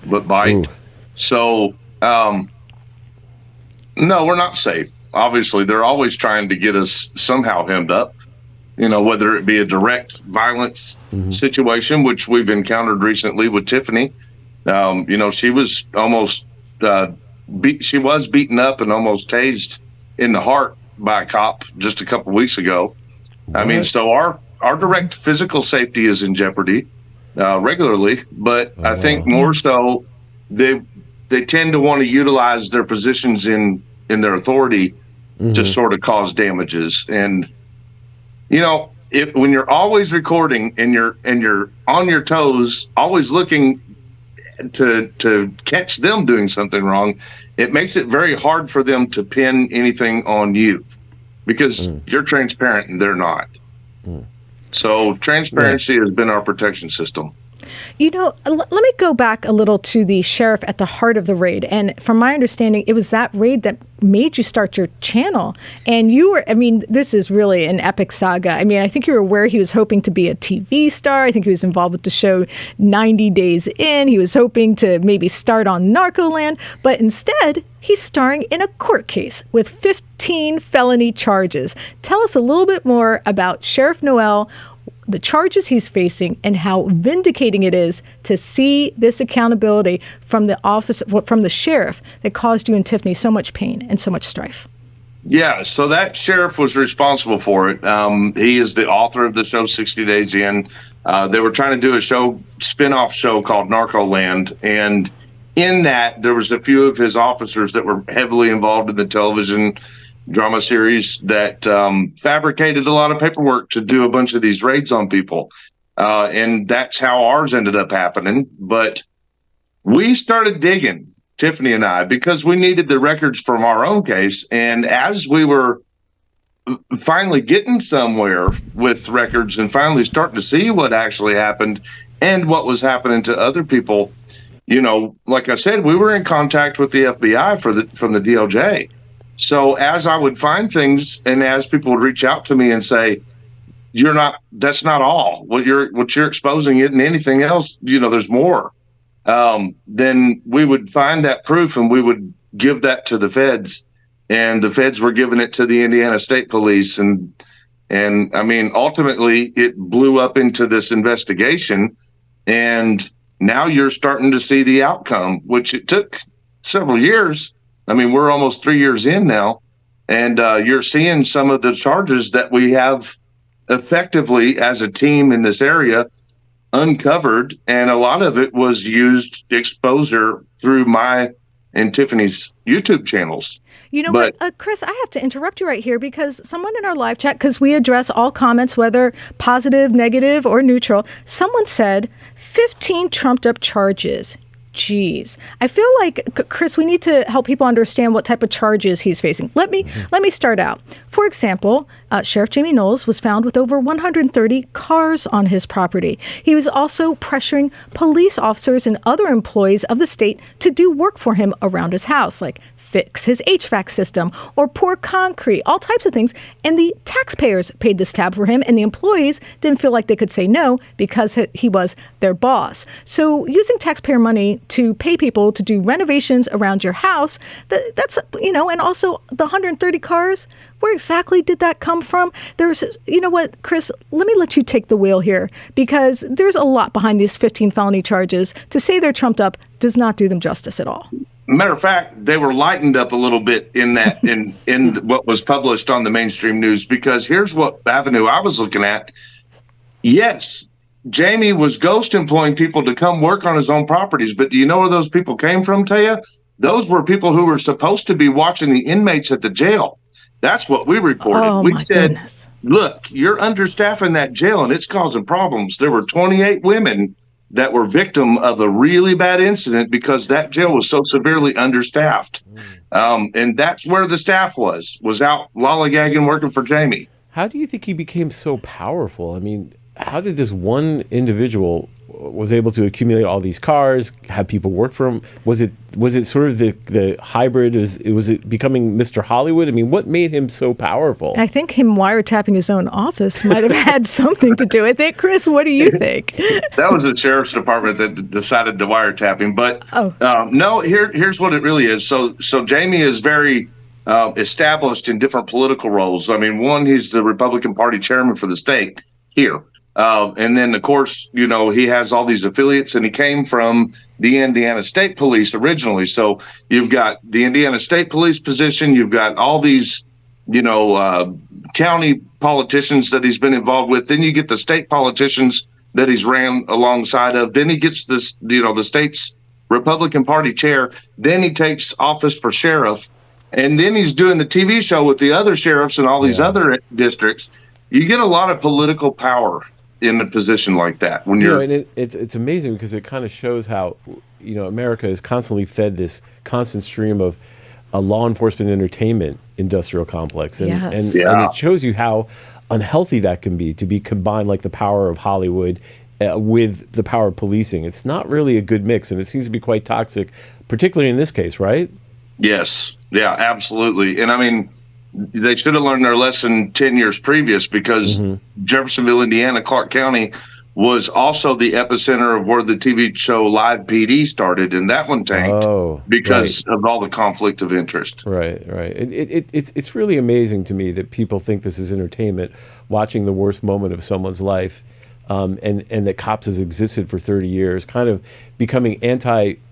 but bite. Ooh. So, no, we're not safe. Obviously, they're always trying to get us somehow hemmed up, whether it be a direct violence situation, which we've encountered recently with Tiffany. She was almost, she was beaten up and almost tased in the heart by a cop just a couple weeks ago. What? I mean, so our direct physical safety is in jeopardy regularly, but I think more so they tend to want to utilize their positions in their authority to sort of cause damages. And when you're always recording and you're on your toes, always looking to catch them doing something wrong, it makes it very hard for them to pin anything on you. Because you're transparent and they're not. So transparency has been our protection system. Let me go back a little to the sheriff at the heart of the raid. And from my understanding, it was that raid that made you start your channel. And this is really an epic saga. I mean, I think you were aware he was hoping to be a TV star. I think he was involved with the show 90 Days In. He was hoping to maybe start on Narcoland. But instead, he's starring in a court case with 15 felony charges. Tell us a little bit more about Sheriff Noel, the charges he's facing, and how vindicating it is to see this accountability from the sheriff that caused you and Tiffany so much pain and so much strife. Yeah, so that sheriff was responsible for it. He is the author of the show 60 Days In. They were trying to do a spin-off show called Narcoland, and in that there was a few of his officers that were heavily involved in the television drama series that fabricated a lot of paperwork to do a bunch of these raids on people. And that's how ours ended up happening. But we started digging, Tiffany and I, because we needed the records from our own case. And as we were finally getting somewhere with records and finally starting to see what actually happened and what was happening to other people, like I said, we were in contact with the FBI from the DOJ. So as I would find things and as people would reach out to me and say, that's not all what you're exposing it and anything else, there's more. then we would find that proof and we would give that to the feds, and the feds were giving it to the Indiana State Police. And I mean, ultimately it blew up into this investigation, and now you're starting to see the outcome, which it took several years. I mean, we're almost 3 years in now, and you're seeing some of the charges that we have effectively as a team in this area uncovered, and a lot of it was used exposure through my and Tiffany's YouTube channels. You know what, Chris, I have to interrupt you right here because someone in our live chat, because we address all comments, whether positive, negative, or neutral, someone said 15 trumped up charges. Jeez. I feel like, Chris, we need to help people understand what type of charges he's facing. Let me start out. For example, Sheriff Jamie Knowles was found with over 130 cars on his property. He was also pressuring police officers and other employees of the state to do work for him around his house, like fix his HVAC system or pour concrete, all types of things. And the taxpayers paid this tab for him, and the employees didn't feel like they could say no because he was their boss. So using taxpayer money to pay people to do renovations around your house, that's, and also the 130 cars, where exactly did that come from? There's, you know what, Chris, let me let you take the wheel here, because there's a lot behind these 15 felony charges. To say they're trumped up does not do them justice at all. Matter of fact, they were lightened up a little bit in that in what was published on the mainstream news, because here's what avenue I was looking at. Yes, Jamie was ghost employing people to come work on his own properties, but do you know where those people came from, Taya? Those were people who were supposed to be watching the inmates at the jail. That's what we reported. Oh, we said, goodness. Look, you're understaffing that jail and it's causing problems. There were 28 women that were victim of a really bad incident because that jail was so severely understaffed. And that's where the staff was out lollygagging working for Jamie. How do you think he became so powerful? I mean, how did this one individual was able to accumulate all these cars, have people work for him? Was it sort of the hybrid? Was it becoming Mr. Hollywood? I mean, what made him so powerful? I think him wiretapping his own office might have had something to do with it. Chris, what do you think? That was the sheriff's department that decided the wiretapping. But no, here's what it really is. So Jamie is very established in different political roles. I mean, one, he's the Republican Party chairman for the state here. And then, of course, he has all these affiliates, and he came from the Indiana State Police originally. So you've got the Indiana State Police position. You've got all these, county politicians that he's been involved with. Then you get the state politicians that he's ran alongside of. Then he gets this, the state's Republican Party chair. Then he takes office for sheriff. And then he's doing the TV show with the other sheriffs in all these other districts. You get a lot of political power in a position like that when you're. And it's amazing because it kind of shows how America is constantly fed this constant stream of a law enforcement entertainment industrial complex, and it shows you how unhealthy that can be, to be combined like the power of Hollywood with the power of policing. It's not really a good mix, and it seems to be quite toxic, particularly in this case, right? Yes, yeah, absolutely. And I mean, they should have learned their lesson 10 years previous, because Jeffersonville, Indiana, Clark County was also the epicenter of where the TV show Live PD started, and that one tanked because of all the conflict of interest. Right. It's really amazing to me that people think this is entertainment, watching the worst moment of someone's life, and that cops has existed for 30 years, kind of becoming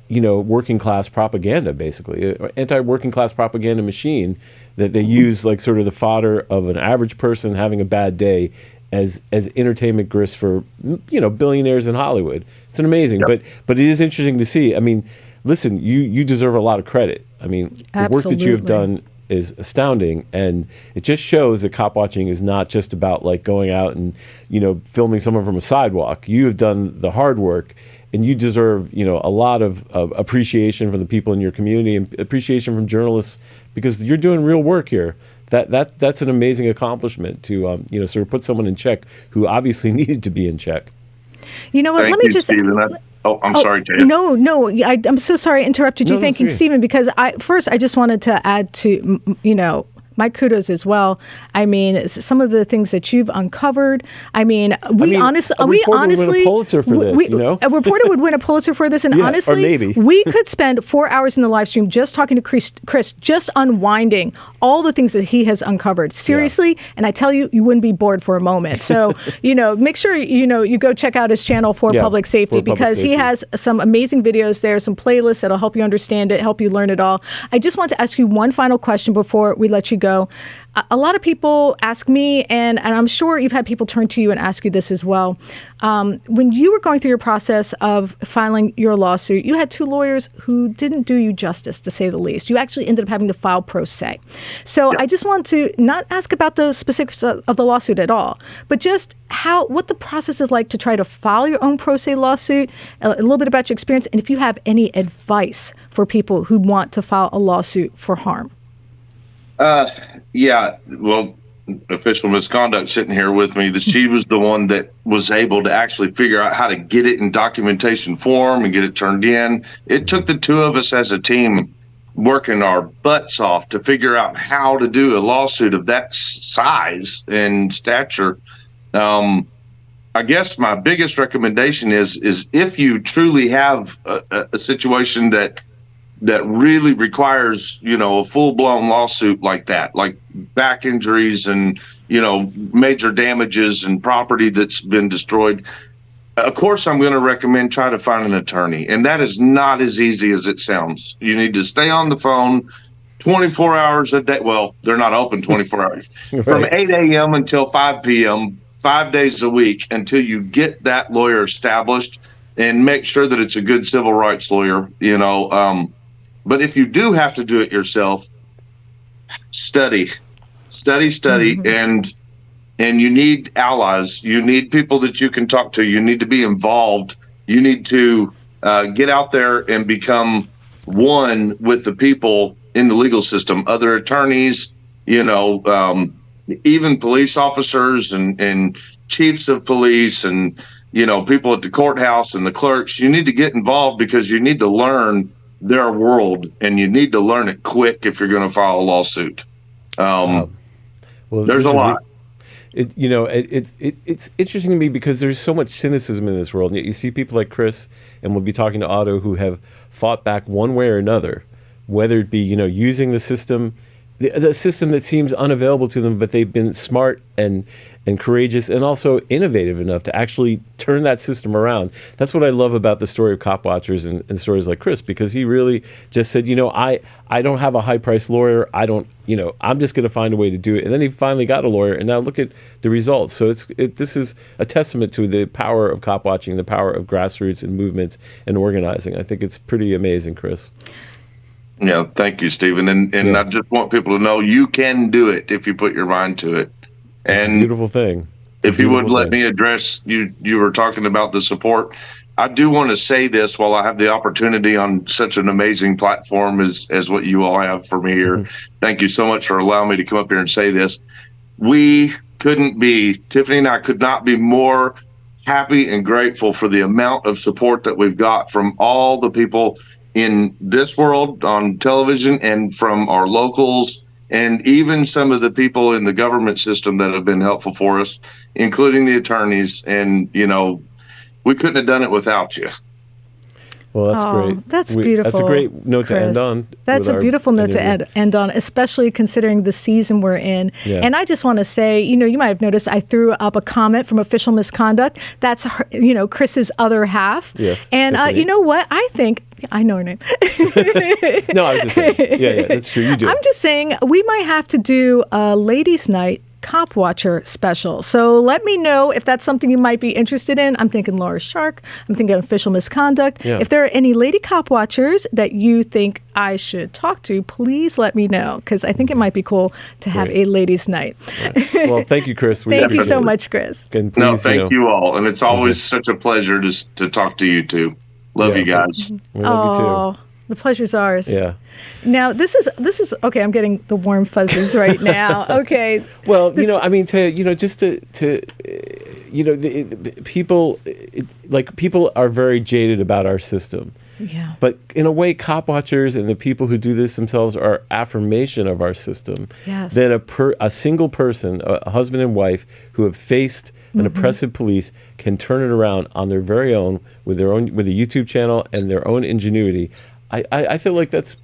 working class propaganda, basically, anti-working class propaganda machine that they use like sort of the fodder of an average person having a bad day as entertainment grist for billionaires in Hollywood. It's an amazing, but it is interesting to see. I mean, listen, you deserve a lot of credit. I mean, the work that you have done is astounding, and it just shows that cop watching is not just about like going out and filming someone from a sidewalk. You have done the hard work, and you deserve a lot of appreciation from the people in your community and appreciation from journalists, because you're doing real work here. That's an amazing accomplishment to sort of put someone in check who obviously needed to be in check. You know what? Thank let me you, just. Stephen. I'm sorry, Taya. No, I'm so sorry I interrupted you. Thanking Stephen, because I just wanted to add to my kudos as well. I mean, some of the things that you've uncovered. I mean, we honestly, would win a Pulitzer for this, you know? A reporter would win a Pulitzer for this, and Yeah, or honestly, maybe. we could spend 4 hours in the live stream just talking to Chris, just unwinding all the things that he has uncovered. Seriously, and I tell you, you wouldn't be bored for a moment. So, make sure, you go check out his channel for Public Safety, for Public because he Safety. has some amazing videos there, some playlists that'll help you understand it, help you learn it all. I just want to ask you one final question before we let you go. A lot of people ask me, and I'm sure you've had people turn to you and ask you this as well. When you were going through your process of filing your lawsuit, you had two lawyers who didn't do you justice, to say the least. You actually ended up having to file pro se. So I just want to not ask about the specifics of the lawsuit at all, but just what the process is like to try to file your own pro se lawsuit, a little bit about your experience, and if you have any advice for people who want to file a lawsuit for harm. Yeah, well, official misconduct sitting here with me, that she was the one that was able to actually figure out how to get it in documentation form and get it turned in. It took the two of us as a team working our butts off to figure out how to do a lawsuit of that size and stature. I guess my biggest recommendation is if you truly have a situation that really requires, a full-blown lawsuit like that, like back injuries and, major damages and property that's been destroyed. Of course, I'm going to recommend try to find an attorney. And that is not as easy as it sounds. You need to stay on the phone 24 hours a day. Well, they're not open 24 hours. Right. From 8 a.m. until 5 p.m., 5 days a week, until you get that lawyer established, and make sure that it's a good civil rights lawyer, But if you do have to do it yourself, study, and you need allies. You need people that you can talk to. You need to be involved. You need to get out there and become one with the people in the legal system, other attorneys, even police officers and chiefs of police and, people at the courthouse and the clerks. You need to get involved because you need to learn their world, and you need to learn it quick if you're going to file a lawsuit. Well, there's a lot. It's interesting to me because there's so much cynicism in this world, and yet you see people like Chris, and we'll be talking to Otto, who have fought back one way or another, whether it be using the system, the system that seems unavailable to them, but they've been smart and courageous and also innovative enough to actually turn that system around. That's what I love about the story of Copwatchers and stories like Chris, because he really just said, I don't have a high-priced lawyer. I'm just going to find a way to do it. And then he finally got a lawyer, and now look at the results. So this is a testament to the power of copwatching, the power of grassroots and movements and organizing. I think it's pretty amazing, Chris. Yeah, thank you, Stephen. And I just want people to know you can do it if you put your mind to it. It's a beautiful thing. If you would let me address, you were talking about the support. I do want to say this while I have the opportunity on such an amazing platform as what you all have for me here. Mm-hmm. Thank you so much for allowing me to come up here and say this. Tiffany and I could not be more happy and grateful for the amount of support that we've got from all the people in this world on television and from our locals, and even some of the people in the government system that have been helpful for us, including the attorneys. And, we couldn't have done it without you. Well, that's great. That's beautiful. That's a great note to end on. That's a beautiful note to end on, especially considering the season we're in. Yeah. And I just want to say, you might have noticed I threw up a comment from Official Misconduct. That's Chris's other half. Yes. And you know what? I think I know her name. No, I was just saying. Yeah, that's true. You do. I'm just saying we might have to do a ladies' night Cop Watcher special. So let me know if that's something you might be interested in. I'm thinking Laura Shark. I'm thinking Official Misconduct. Yeah. If there are any lady Cop Watchers that you think I should talk to, please let me know, because I think it might be cool to have a ladies' night. Right. Well, thank you, Chris. Thank you so much, Chris. Please, thank you all. And it's always such a pleasure to talk to you two. Love you guys. We love you too. The pleasure's ours. Yeah. Now, this is okay. I'm getting the warm fuzzies right now. Okay. Well, Taya, just to you know, people are very jaded about our system. Yeah. But in a way, cop watchers and the people who do this themselves are affirmation of our system. Yes. That a single person, a husband and wife who have faced an oppressive police, can turn it around on their very own with a YouTube channel and their own ingenuity. I feel like that's a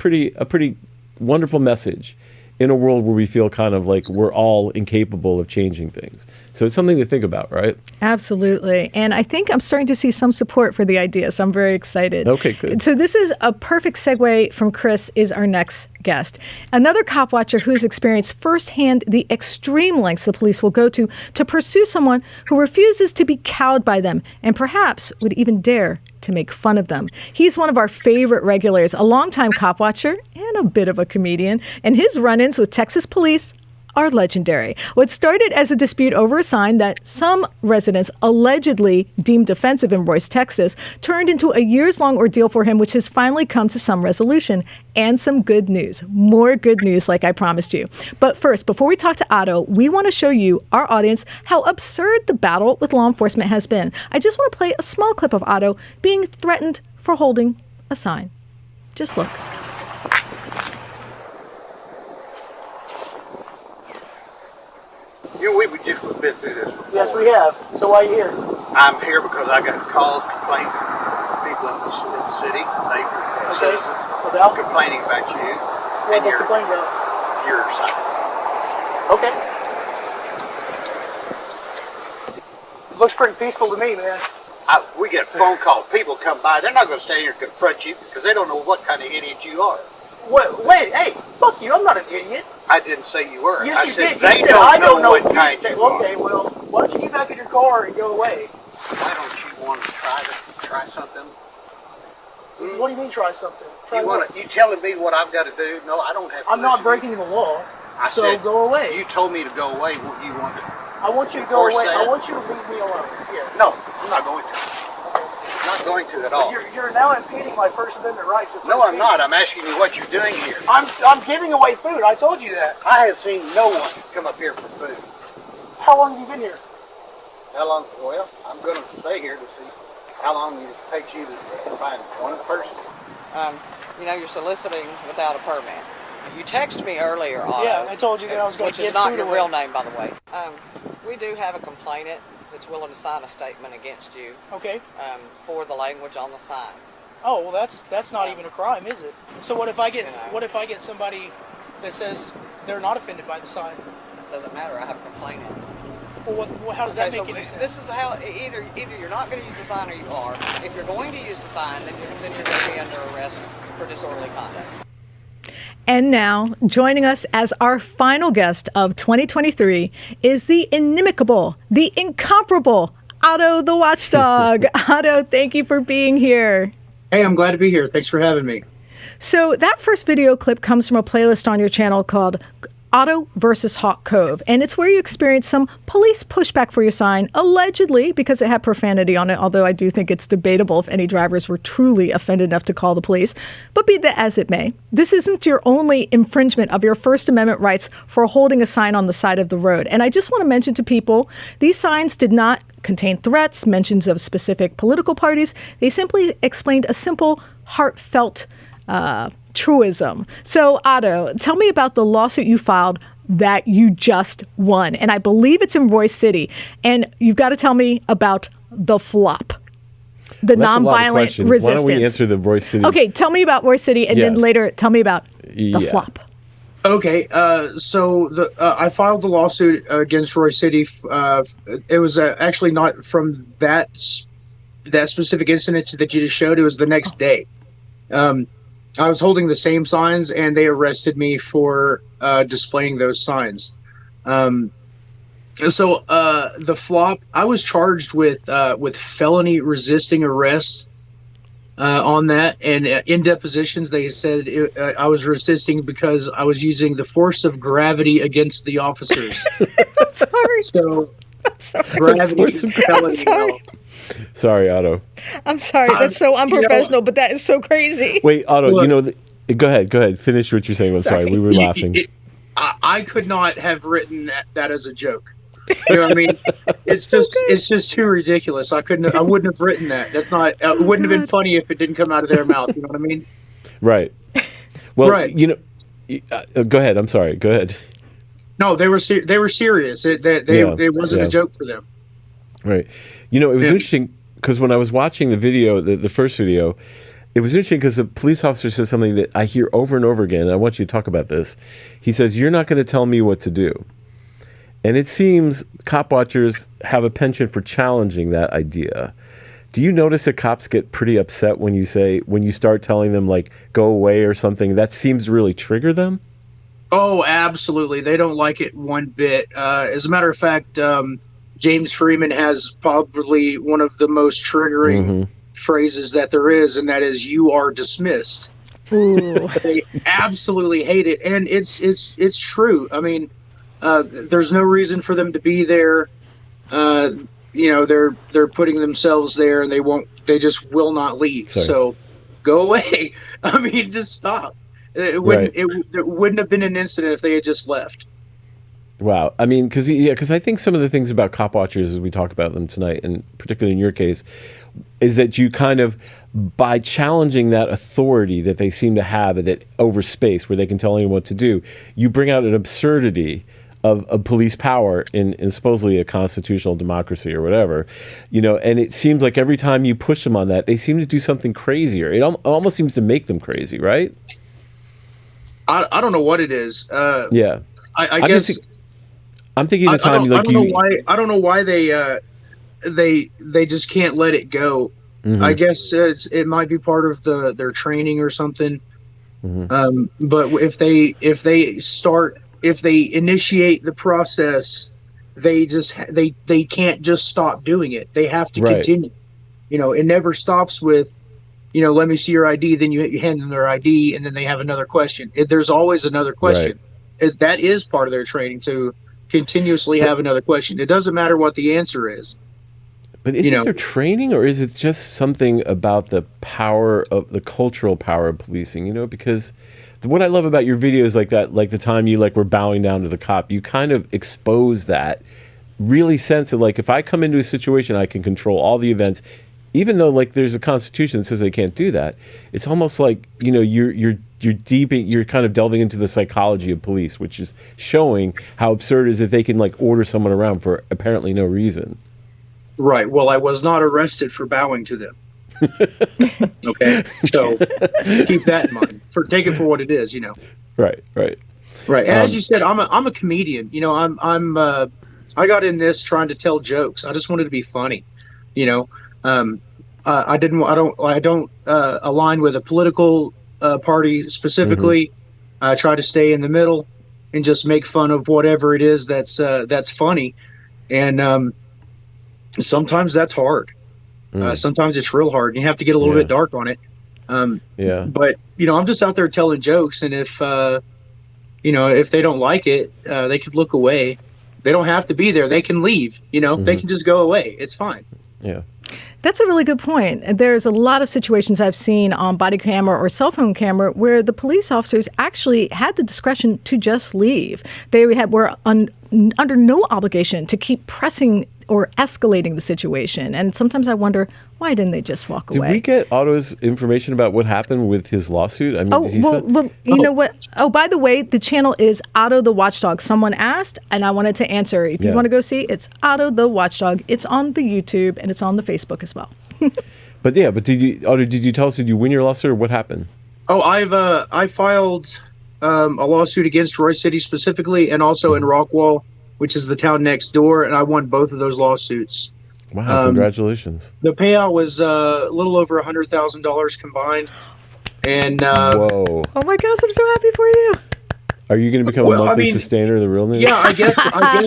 pretty wonderful message in a world where we feel kind of like we're all incapable of changing things. So it's something to think about, right? Absolutely. And I think I'm starting to see some support for the idea, so I'm very excited. Okay, good. So this is a perfect segue from Chris is our next guest. Another cop watcher who has experienced firsthand the extreme lengths the police will go to pursue someone who refuses to be cowed by them and perhaps would even dare to make fun of them. He's one of our favorite regulars, a longtime cop watcher and a bit of a comedian, and his run-ins with Texas police are legendary. What started as a dispute over a sign that some residents allegedly deemed offensive in Royce, Texas, turned into a years-long ordeal for him, which has finally come to some resolution and some good news. More good news, like I promised you. But first, before we talk to Otto, we want to show you, our audience, how absurd the battle with law enforcement has been. I just want to play a small clip of Otto being threatened for holding a sign. Just look. We've just been through this before. Yes, we have. So why are you here? I'm here because I got calls, complaints from people in the city, neighbors, citizens, About? complaining about you What and they complain about? your sign. Okay. It looks pretty peaceful to me, man. We get phone calls. People come by. They're not going to stand here and confront you because they don't know what kind of idiot you are. Wait, hey, fuck you. I'm not an idiot. I didn't say you were. Yes, I you said did. they You said, I don't know what you kind said, you are. okay, well, why don't you get back in your car and go away? Why don't you want to try something? What do you mean try something? Try what? You telling me what I've got to do? No, I don't have to. I'm not listen to breaking you. the law. I So said, go away. You told me to go away. What you wanted. I want you to go away. That? I want you to leave me alone. Here. No, I'm not going to. Not going to at all. You're now impeding my First Amendment rights. No, I'm not. I'm asking you what you're doing here. I'm giving away food. I told you that. I have seen no one come up here for food. How long have you been here? How long? Well, I'm going to stay here to see how long it takes you to find one person. You're soliciting without a permit. You texted me earlier, Otto. Yeah, I told you that I was going to Which give is not food your away. real name, by the way. We do have a complainant that's willing to sign a statement against you. Okay. For the language on the sign. Oh well, that's not even a crime, is it? So what if I get You know. what if I get somebody that says they're not offended by the sign? Doesn't matter. I have a complainant. Well, how does that Okay, make any sense? This is how either you're not going to use the sign or you are. If you're going to use the sign, then you're going to be under arrest for disorderly conduct. And now, joining us as our final guest of 2023 is the inimicable, the incomparable Otto the Watchdog. Otto, thank you for being here. Hey, I'm glad to be here. Thanks for having me. So that first video clip comes from a playlist on your channel called Otto versus Hawk Cove, and it's where you experience some police pushback for your sign, allegedly because it had profanity on it, although I do think it's debatable if any drivers were truly offended enough to call the police. But be that as it may, this isn't your only infringement of your First Amendment rights for holding a sign on the side of the road. And I just want to mention to people, these signs did not contain threats, mentions of specific political parties. They simply explained a simple, heartfelt truism. So, Otto, tell me about the lawsuit you filed that you just won. And I believe it's in Royce City. And you've got to tell me about the flop, the nonviolent resistance. Why don't we answer the Royce City? Okay, tell me about Royce City, and then later tell me about the flop. Okay, so I filed the lawsuit against Royce City. It was actually not from that specific incident that you just showed. It was the next day. I was holding the same signs, and they arrested me for displaying those signs. So the flop, I was charged with felony resisting arrest on that, and in depositions they said I was resisting because I was using the force of gravity against the officers. I'm sorry. So I'm sorry. gravity is felony. Sorry. Sorry, Otto. I'm sorry. That's so unprofessional, but that is so crazy. Wait, Otto, Look, go ahead. Finish what you're saying. I'm sorry. We were laughing. I could not have written that as a joke. You know what I mean? It's just too ridiculous. I wouldn't have written that. That's not. It wouldn't have been funny if it didn't come out of their mouth. You know what I mean? Right. Well, Right. Go ahead. I'm sorry. Go ahead. No, they were serious. It wasn't a joke for them. Right. It was interesting because when I was watching the video, the first video, it was interesting because the police officer says something that I hear over and over again. And I want you to talk about this. He says, "You're not going to tell me what to do." And it seems cop watchers have a penchant for challenging that idea. Do you notice that cops get pretty upset when you start telling them like go away or something? That seems to really trigger them. Oh, absolutely. They don't like it one bit. As a matter of fact, James Freeman has probably one of the most triggering phrases that there is, and that is "you are dismissed." Ooh. They absolutely hate it, and it's true. I mean, there's no reason for them to be there. They're putting themselves there, and they just will not leave. Sorry. So go away. I mean, just stop. It wouldn't have been an incident if they had just left. Wow. I mean, because I think some of the things about cop watchers, as we talk about them tonight, and particularly in your case, is that you kind of, by challenging that authority that they seem to have that over space where they can tell anyone what to do, you bring out an absurdity of police power in supposedly a constitutional democracy or whatever, and it seems like every time you push them on that, they seem to do something crazier. It almost seems to make them crazy, right? I don't know what it is. Yeah. I guess I'm thinking the time I don't know why they just can't let it go. Mm-hmm. I guess it might be part of their training or something. Mm-hmm. But if they initiate the process, they can't just stop doing it. They have to continue. It never stops with, let me see your ID. Then you hand them their ID, and then they have another question. There's always another question. Right. That is part of their training, to continuously have another question. It doesn't matter what the answer is. But is it their training, or is it just something about the power of the cultural power of policing? Because what I love about your videos like that, like the time you were bowing down to the cop, you kind of expose that really sense of if I come into a situation, I can control all the events, even though there's a constitution that says they can't do that. It's almost like you're kind of delving into the psychology of police, which is showing how absurd it is that they can order someone around for apparently no reason. Right. Well, I was not arrested for bowing to them. Okay, so keep that in mind. Take it for what it is. Right. And as you said, I'm a comedian. I got in this trying to tell jokes. I just wanted to be funny. I don't align with a political party specifically. I try to stay in the middle and just make fun of whatever it is that's funny. And sometimes that's hard. Sometimes it's real hard, and you have to get a little bit dark on it. But I'm just out there telling jokes, and if they don't like it, they could look away. They don't have to be there. They can leave. They can just go away. It's fine. Yeah. That's a really good point. There's a lot of situations I've seen on body camera or cell phone camera where the police officers actually had the discretion to just leave. They were under no obligation to keep pressing or escalating the situation. And sometimes I wonder, why didn't they just walk away? Did we get Otto's information about what happened with his lawsuit? I mean, did he say? Well, you know what? Oh, by the way, the channel is Otto the Watchdog. Someone asked, and I wanted to answer. If you want to go see, it's Otto the Watchdog. It's on the YouTube, and it's on the Facebook as well. But did you tell us, did you win your lawsuit, or what happened? Oh, I filed a lawsuit against Roy City specifically, and also in Rockwall, which is the town next door, and I won both of those lawsuits. Wow, congratulations. The payout was a little over $100,000 combined. And whoa. Oh my gosh, I'm so happy for you. Are you going to become a monthly sustainer of the real news? Yeah, I guess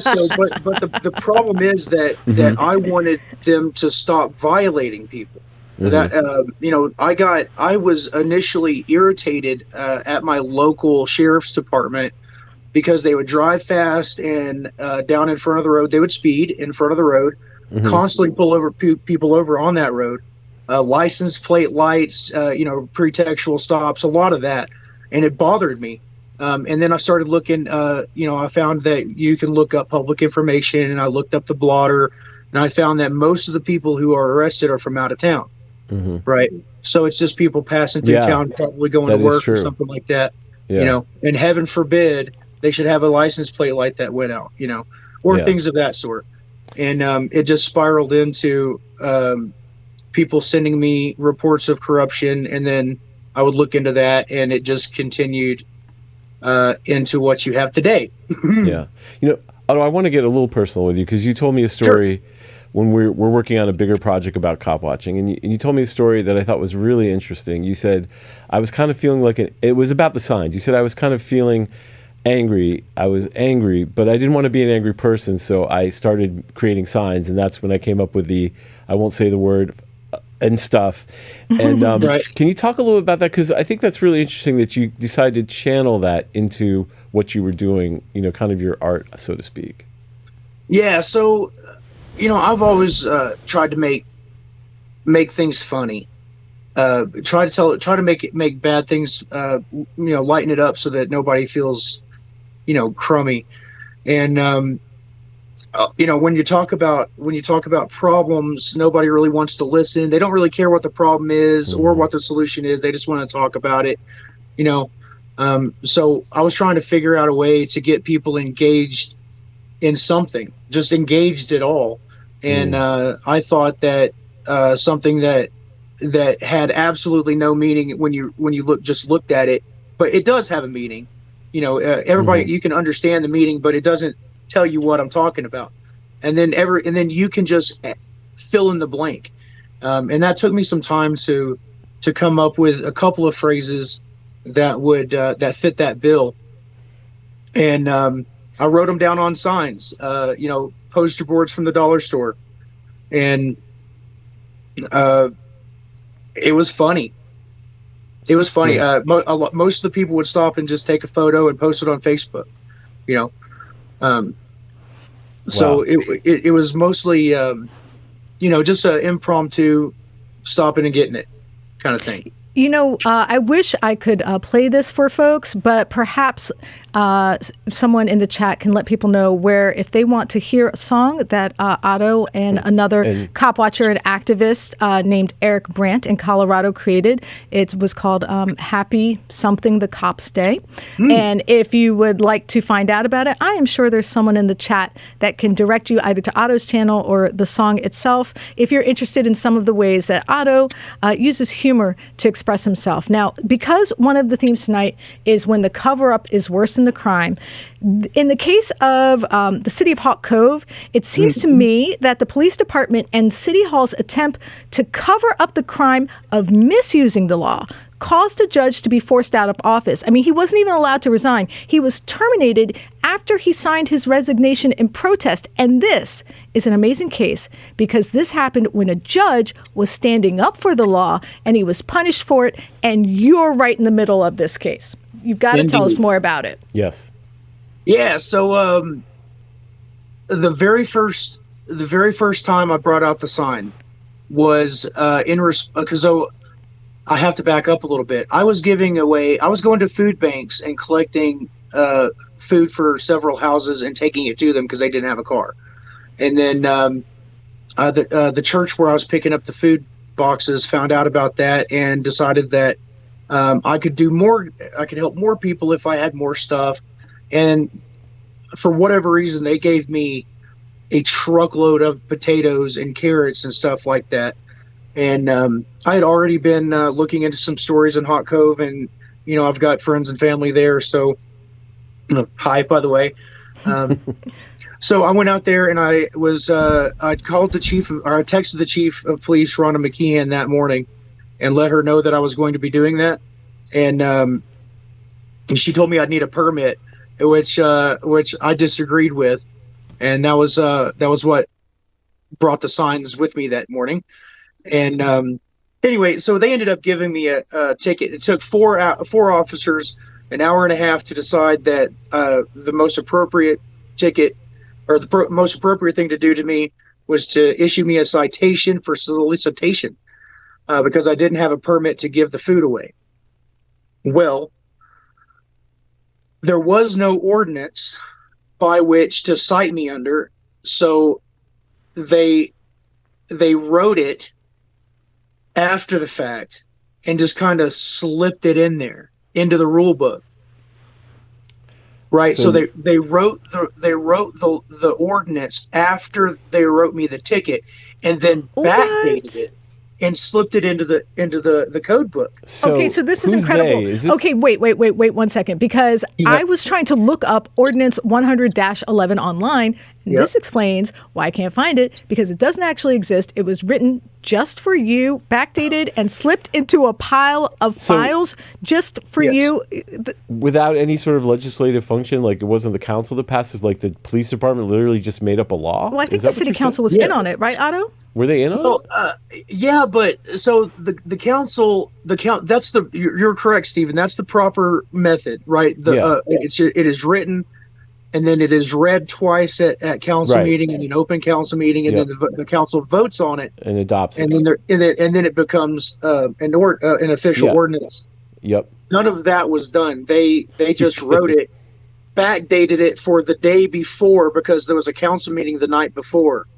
so. But the problem is that I wanted them to stop violating people. That I was initially irritated at my local sheriff's department because they would drive fast and down in front of the road. They would speed in front of the road, constantly pull over people over on that road. License plate lights, pretextual stops, a lot of that, and it bothered me. And then I started looking, I found that you can look up public information, and I looked up the blotter, and I found that most of the people who are arrested are from out of town, right? So it's just people passing through town, probably going to that is work or true. something like that, Yeah. and heaven forbid they should have a license plate like that went out, or things of that sort. And it just spiraled into people sending me reports of corruption, and then I would look into that, and it just continued into what you have today. Yeah. Otto, I want to get a little personal with you, because you told me a story when we're working on a bigger project about cop watching, and you told me a story that I thought was really interesting. You said, I was kind of feeling like it was about the signs. You said, I was kind of feeling angry. I was angry, but I didn't want to be an angry person, so I started creating signs, and that's when I came up with I won't say the word, and stuff. And can you talk a little bit about that? Because I think that's really interesting that you decided to channel that into what you were doing, kind of your art, so to speak. Yeah, so, I've always tried to make things funny. Try to make bad things, lighten it up so that nobody feels, crummy. And when you talk about problems, nobody really wants to listen. They don't really care what the problem is or what the solution is. They just want to talk about it, So I was trying to figure out a way to get people engaged in something, just engaged at all. And I thought that something that had absolutely no meaning when you looked at it, but it does have a meaning. Everybody, you can understand the meaning, but it doesn't tell you what I'm talking about. And then you can just fill in the blank. And that took me some time to come up with a couple of phrases that would that fit that bill. And I wrote them down on signs, poster boards from the dollar store, and it was funny. It was funny. Most of the people would stop and just take a photo and post it on Facebook. So it was mostly, just an impromptu stopping and getting it kind of thing. I wish I could play this for folks, but perhaps someone in the chat can let people know where, if they want to hear a song that Otto and another cop watcher and activist named Eric Brandt in Colorado created. It was called Happy Something the Cops Day. And if you would like to find out about it, I am sure there's someone in the chat that can direct you either to Otto's channel or the song itself, if you're interested in some of the ways that Otto uses humor to express himself. Now, because one of the themes tonight is when the cover-up is worse than the crime, in the case of the city of Hawk Cove, it seems to me that the police department and City Hall's attempt to cover up the crime of misusing the law caused a judge to be forced out of office. I mean, he wasn't even allowed to resign. He was terminated after he signed his resignation in protest. And this is an amazing case because this happened when a judge was standing up for the law and he was punished for it. And you're right in the middle of this case. You've got to tell us more about it. Yes. Yeah. So the very first time I brought out the sign was because I have to back up a little bit. I was going to food banks and collecting food for several houses and taking it to them because they didn't have a car. And then the church where I was picking up the food boxes found out about that and decided that I could do more. I could help more people if I had more stuff. And for whatever reason, they gave me a truckload of potatoes and carrots and stuff like that. And I had already been looking into some stories in Hot Cove, and I've got friends and family there. So, hi, by the way. So I went out there, and I called the chief, or I texted the chief of police, Rhonda McKeon, that morning, and let her know that I was going to be doing that. And she told me I'd need a permit, which I disagreed with, and that was what brought the signs with me that morning. And anyway, so they ended up giving me a ticket. It took four officers an hour and a half to decide that the most appropriate ticket, or the most appropriate thing to do to me, was to issue me a citation for solicitation because I didn't have a permit to give the food away. Well, there was no ordinance by which to cite me under, so they wrote it after the fact and just kind of slipped it in there into the rule book. Right. So they wrote the ordinance after they wrote me the ticket, and then backdated it and slipped it into the code book. Okay, so this is incredible. Okay, wait 1 second, because I was trying to look up Ordinance 100-11 online, and this explains why I can't find it, because it doesn't actually exist. It was written just for you, backdated, and slipped into a pile of files just for you. Without any sort of legislative function, like it wasn't the council that passes, like the police department literally just made up a law? Well, I think the city council was in on it, right, Otto? Were they in on it? Yeah, but so the council, that's you're correct, Stephen. That's the proper method, right? It is written, and then it is read twice at council meeting and an open council meeting, and then the council votes on it and adopts it, and then it becomes an official ordinance. Yep. None of that was done. They just wrote it, backdated it for the day before because there was a council meeting the night before.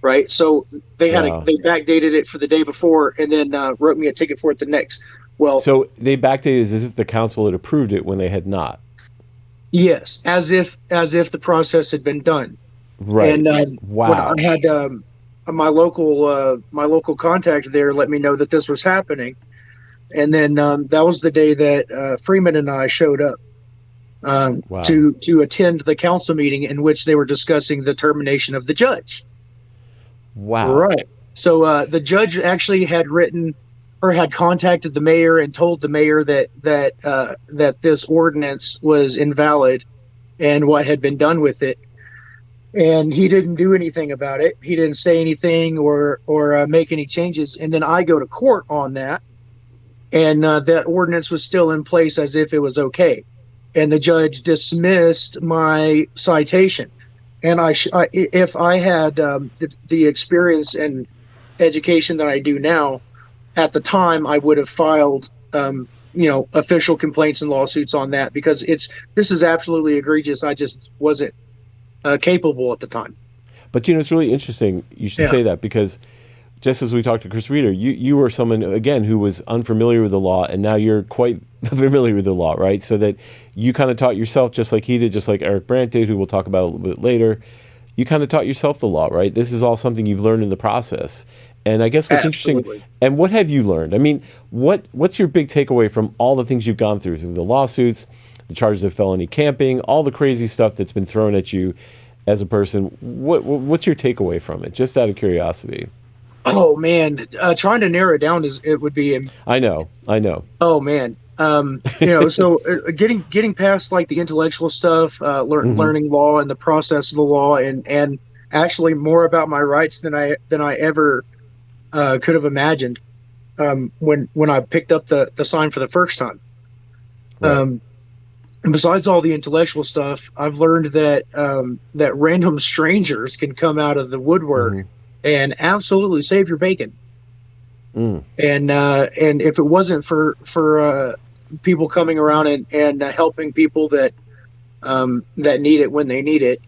Right, so they they backdated it for the day before, and then wrote me a ticket for it the next. Well, so they backdated as if the council had approved it when they had not. Yes, as if the process had been done. Right. And wow. When I had my local contact there let me know that this was happening, and then that was the day that Freeman and I showed up to attend the council meeting in which they were discussing the termination of the judge. Wow. Right. So the judge actually had written or had contacted the mayor and told the mayor that this ordinance was invalid and what had been done with it. And he didn't do anything about it. He didn't say anything or make any changes. And then I go to court on that. And that ordinance was still in place as if it was okay. And the judge dismissed my citation. And if I had the experience and education that I do now, at the time I would have filed, official complaints and lawsuits on that because this is absolutely egregious. I just wasn't capable at the time. But it's really interesting. You should say that because just as we talked to Chris Reeder, you were someone again who was unfamiliar with the law, and now you're quite familiar with the law, right? So that you kind of taught yourself, just like he did, just like Eric Brandt did, who we'll talk about a little bit later. You kind of taught yourself the law, right? This is all something you've learned in the process. And I guess what's interesting, and what have you learned? I mean, what's your big takeaway from all the things you've gone through the lawsuits, the charges of felony camping, all the crazy stuff that's been thrown at you as a person? What's your takeaway from it? Just out of curiosity. Oh man, trying to narrow it down would be. I know. Oh man, so getting past like the intellectual stuff, learning law and the process of the law, and actually more about my rights than I ever could have imagined when I picked up the sign for the first time. Right. And besides all the intellectual stuff, I've learned that random strangers can come out of the woodwork and absolutely save your bacon. And if it wasn't for people coming around and helping people that need it when they need it,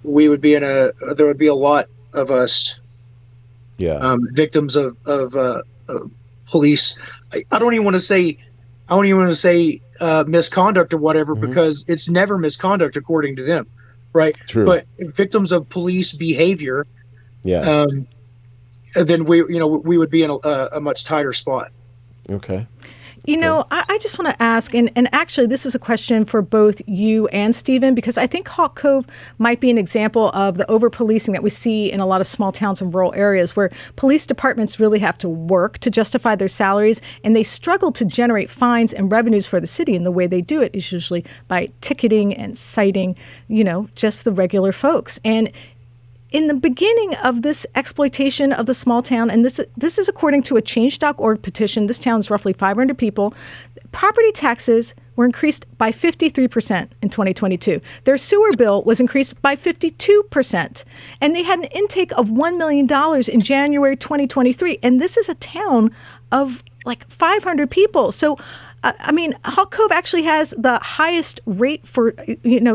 we would be there would be a lot of us victims of police. I don't even want to say misconduct or whatever, because it's never misconduct according to them, right? True. But victims of police behavior, then we would be in a much tighter spot. Okay. I just want to ask, and actually this is a question for both you and Stephen, because I think Hawk Cove might be an example of the over-policing that we see in a lot of small towns and rural areas where police departments really have to work to justify their salaries, and they struggle to generate fines and revenues for the city, and the way they do it is usually by ticketing and citing, just the regular folks. And in the beginning of this exploitation of the small town, and this is according to a Change.org petition, this town is roughly 500 people, property taxes were increased by 53% in 2022. Their sewer bill was increased by 52%. And they had an intake of $1 million in January 2023. And this is a town of like 500 people. So, I mean, Hawk Cove actually has the highest rate for,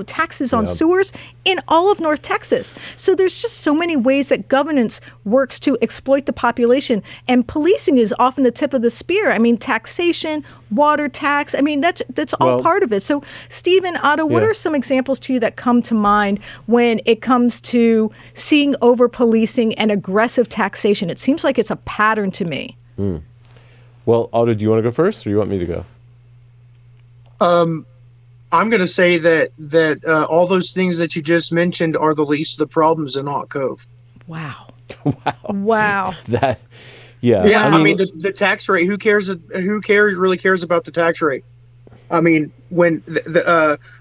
taxes on sewers in all of North Texas. So there's just so many ways that governance works to exploit the population. And policing is often the tip of the spear. I mean, taxation, water tax. I mean, that's all part of it. So, Stephen, Otto, what are some examples to you that come to mind when it comes to seeing over policing and aggressive taxation? It seems like it's a pattern to me. Well, Otto, do you want to go first, or do you want me to go? I'm going to say that all those things that you just mentioned are the least of the problems in Hawk Cove. Wow. Wow. That, yeah. I mean the tax rate. Who cares? Really cares about the tax rate? I mean, when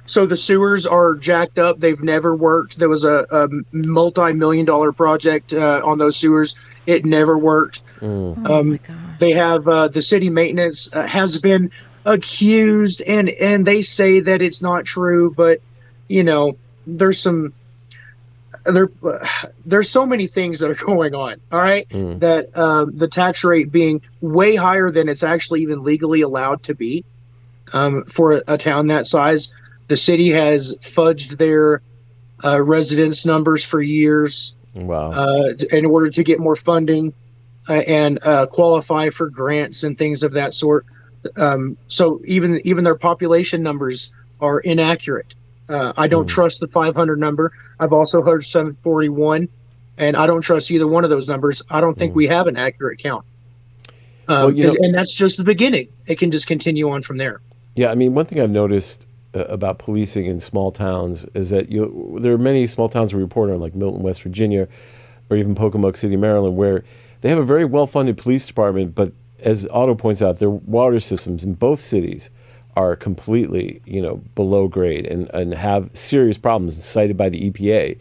so the sewers are jacked up. They've never worked. There was a multi-million-dollar project on those sewers. It never worked. Oh my gosh. They have the city maintenance has been accused, and they say that it's not true, but there's so many things that are going on. All right, that the tax rate being way higher than it's actually even legally allowed to be for a town that size. The city has fudged their residence numbers for years. Wow. In order to get more funding and qualify for grants and things of that sort. So even their population numbers are inaccurate. I don't trust the 500 number. I've also heard 741, and I don't trust either one of those numbers. I don't think we have an accurate count. And that's just the beginning. It can just continue on from there. Yeah, I mean, one thing I've noticed about policing in small towns is that there are many small towns we report on, like Milton, West Virginia, or even Pocomoke City, Maryland, where they have a very well-funded police department, but as Otto points out, their water systems in both cities are completely, below grade and have serious problems cited by the EPA.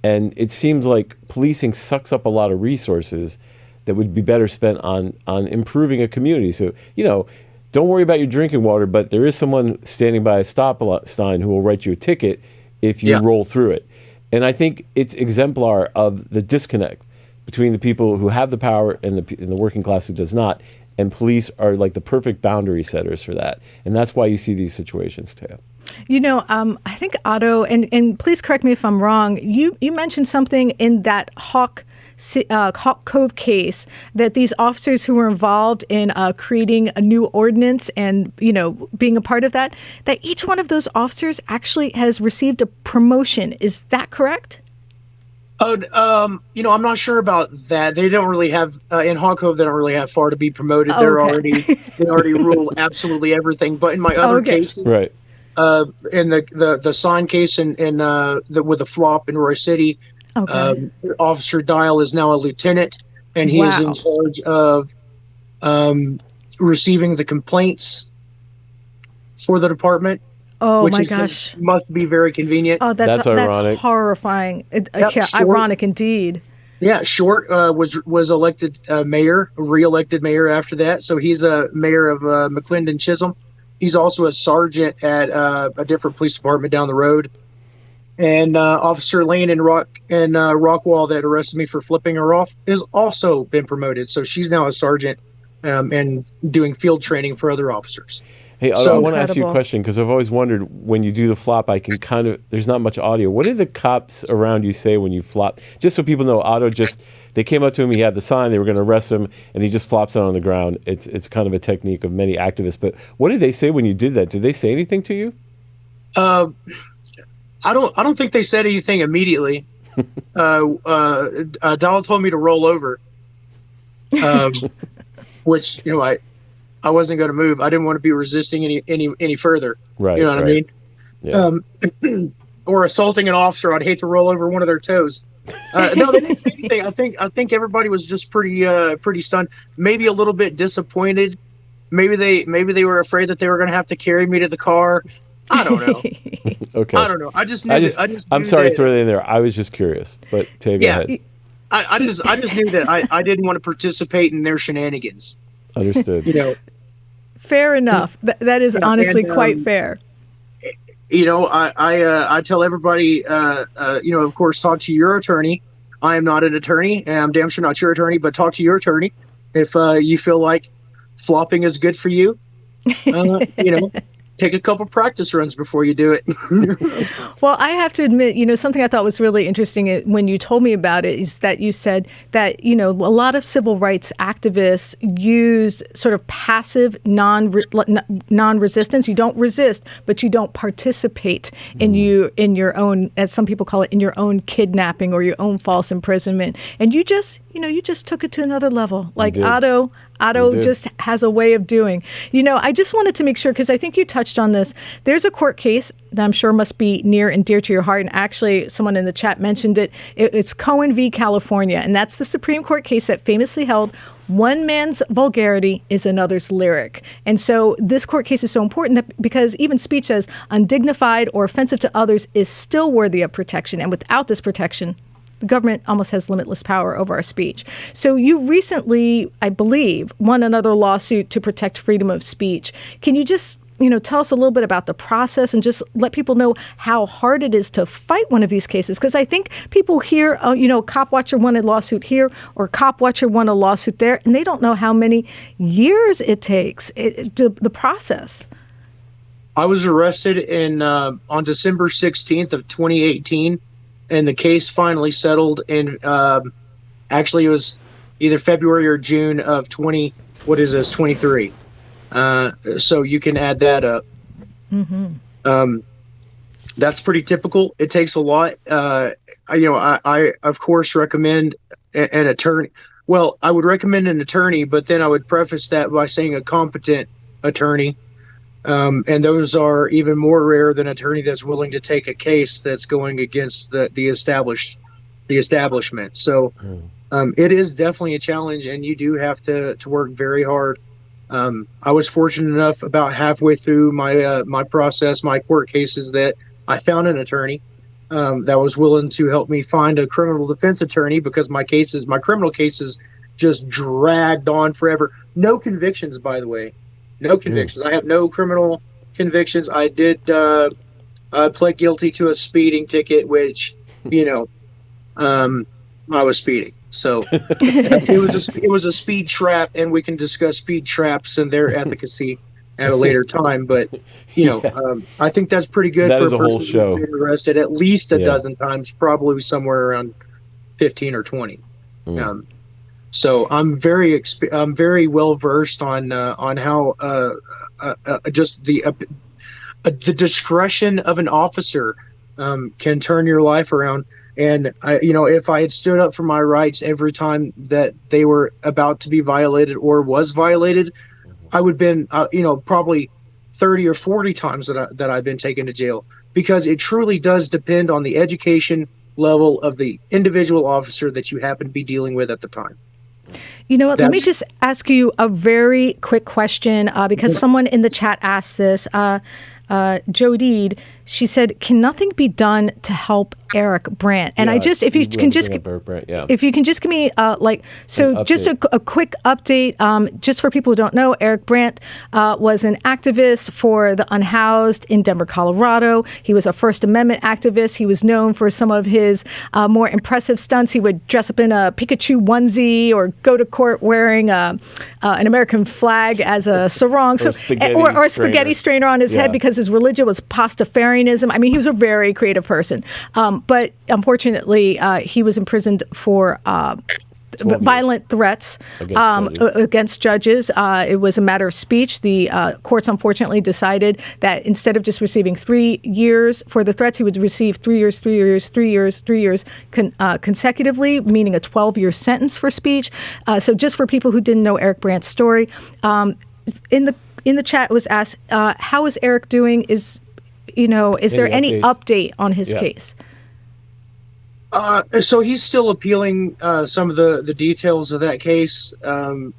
And it seems like policing sucks up a lot of resources that would be better spent on improving a community. So, don't worry about your drinking water, but there is someone standing by a stop sign who will write you a ticket if you roll through it. And I think it's exemplar of the disconnect between the people who have the power and the working class who does not. And police are like the perfect boundary setters for that. And that's why you see these situations, Taya. I think Otto, and please correct me if I'm wrong, you mentioned something in that Hawk Cove case that these officers who were involved in creating a new ordinance and, being a part of that each one of those officers actually has received a promotion. Is that correct? I'm not sure about that. They don't really have in Hawk Cove. They don't really have far to be promoted. They already rule absolutely everything. But in my other cases, right? In the sign case and with the flop in Roy City, Officer Dial is now a lieutenant, and he is in charge of receiving the complaints for the department. Oh my gosh! Must be very convenient. Oh, that's ironic. That's horrifying. Ironic indeed. Yeah, Short was elected re-elected mayor after that. So he's a mayor of McClendon Chisholm. He's also a sergeant at a different police department down the road. And Officer Lane and Rockwall that arrested me for flipping her off has also been promoted. So she's now a sergeant and doing field training for other officers. Hey, I want to ask you a question because I've always wondered when you do the flop, there's not much audio. What did the cops around you say when you flop? Just so people know, Otto they came up to him, he had the sign, they were going to arrest him, and he just flops down on the ground. It's kind of a technique of many activists. But what did they say when you did that? Did they say anything to you? I don't think they said anything immediately. Dal told me to roll over, which I wasn't going to move. I didn't want to be resisting any further. Right. You know what I mean? Yeah. Or assaulting an officer. I'd hate to roll over one of their toes. No, they didn't say anything. I think everybody was just pretty stunned. Maybe a little bit disappointed. Maybe they were afraid that they were going to have to carry me to the car. I don't know. Okay. I don't know. I'm sorry to throw that in there. I was just curious, but go ahead. I just knew that I didn't want to participate in their shenanigans. Understood. Fair enough. That is honestly quite fair. I tell everybody, of course, talk to your attorney. I am not an attorney, and I'm damn sure not your attorney, but talk to your attorney if you feel like flopping is good for you, take a couple practice runs before you do it. Well, I have to admit, something I thought was really interesting when you told me about it is that you said that, a lot of civil rights activists use sort of passive non-resistance. You don't resist, but you don't participate in your own, as some people call it, in your own kidnapping or your own false imprisonment. And you just took it to another level. Like Otto just has a way of doing. I just wanted to make sure, because I think you touched on this. There's a court case that I'm sure must be near and dear to your heart. And actually, someone in the chat mentioned it. It's Cohen v. California. And that's the Supreme Court case that famously held one man's vulgarity is another's lyric. And so this court case is so important because even speech as undignified or offensive to others is still worthy of protection. And without this protection, the government almost has limitless power over our speech. So you recently, I believe, won another lawsuit to protect freedom of speech. Can you just, tell us a little bit about the process and just let people know how hard it is to fight one of these cases? Because I think people hear, Cop Watcher won a lawsuit here or Cop Watcher won a lawsuit there, and they don't know how many years it takes, the process. I was arrested on December 16th of 2018. And the case finally settled in, actually it was either February or June of 23. So you can add that up. Mm-hmm. That's pretty typical. It takes a lot. I of course recommend an attorney. Well, I would recommend an attorney, but then I would preface that by saying a competent attorney. And those are even more rare than an attorney that's willing to take a case that's going against the establishment. So it is definitely a challenge, and you do have to work very hard. I was fortunate enough about halfway through my process, my court cases, that I found an attorney that was willing to help me find a criminal defense attorney because my criminal cases just dragged on forever. No convictions, by the way. No convictions. I have no criminal convictions. I did pled guilty to a speeding ticket, which, I was speeding. So it was a speed trap, and we can discuss speed traps and their efficacy at a later time. But I think that's pretty good. That for is a whole show. Been arrested at least a dozen times, probably somewhere around 15 or 20. So I'm very well versed on how just the discretion of an officer can turn your life around. And if I had stood up for my rights every time that they were about to be violated or was violated, I would have been probably 30 or 40 times that I've been taken to jail, because it truly does depend on the education level of the individual officer that you happen to be dealing with at the time. You know what? Let me just ask you a very quick question because someone in the chat asked this. Jodie, she said, "Can nothing be done to help Eric Brandt?" And if you can just give me just a quick update, just for people who don't know, Eric Brandt was an activist for the unhoused in Denver, Colorado. He was a First Amendment activist. He was known for some of his more impressive stunts. He would dress up in a Pikachu onesie or go to court wearing an American flag as a sarong, or a spaghetti strainer on his head because his religion was Pastafarianism. I mean, he was a very creative person. But unfortunately, he was imprisoned for violent threats against judges. It was a matter of speech. The courts unfortunately decided that instead of just receiving 3 years for the threats, he would receive 3 years, 3 years, 3 years, 3 years consecutively, meaning a 12-year sentence for speech. So just for people who didn't know Eric Brandt's story, in the chat was asked, how is Eric doing? Is there any update on his case? So he's still appealing some of the details of that case. And,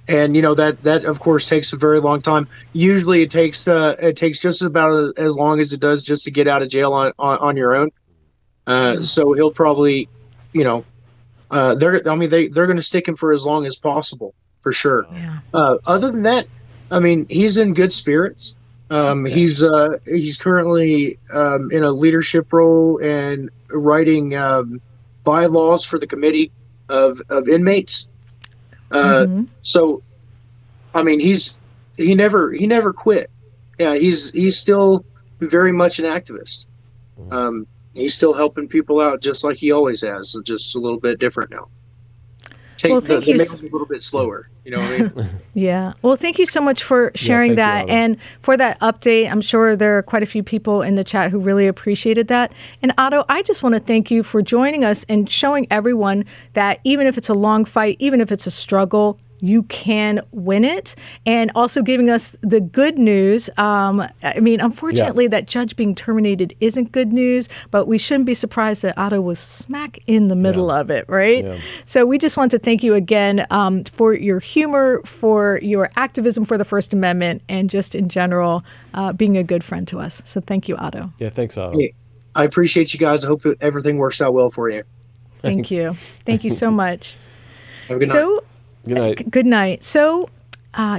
that of course takes a very long time. Usually it takes just about as long as it does just to get out of jail on your own. So he'll probably, they're going to stick him for as long as possible, for sure. Yeah. Other than that, I mean, he's in good spirits. He's currently in a leadership role and writing bylaws for the committee of inmates. So I mean, he never quit. Yeah, he's still very much an activist. He's still helping people out just like he always has, just a little bit different now. Well, The thank you. mail's a little bit slower. You know what I mean? Yeah. Well, thank you so much for sharing that and for that update. I'm sure there are quite a few people in the chat who really appreciated that. And Otto, I just want to thank you for joining us and showing everyone that even if it's a long fight, even if it's a struggle, you can win it, and also giving us the good news. I mean, unfortunately, that judge being terminated isn't good news, but we shouldn't be surprised that Otto was smack in the middle of it, right? Yeah. So we just want to thank you again for your humor, for your activism for the First Amendment, and just in general being a good friend to us. So thank you, Otto. Yeah, thanks, Otto. Hey, I appreciate you guys. I hope everything works out well for you. Thank you. Thank you so much. Have a good night. Good night. Good night. So,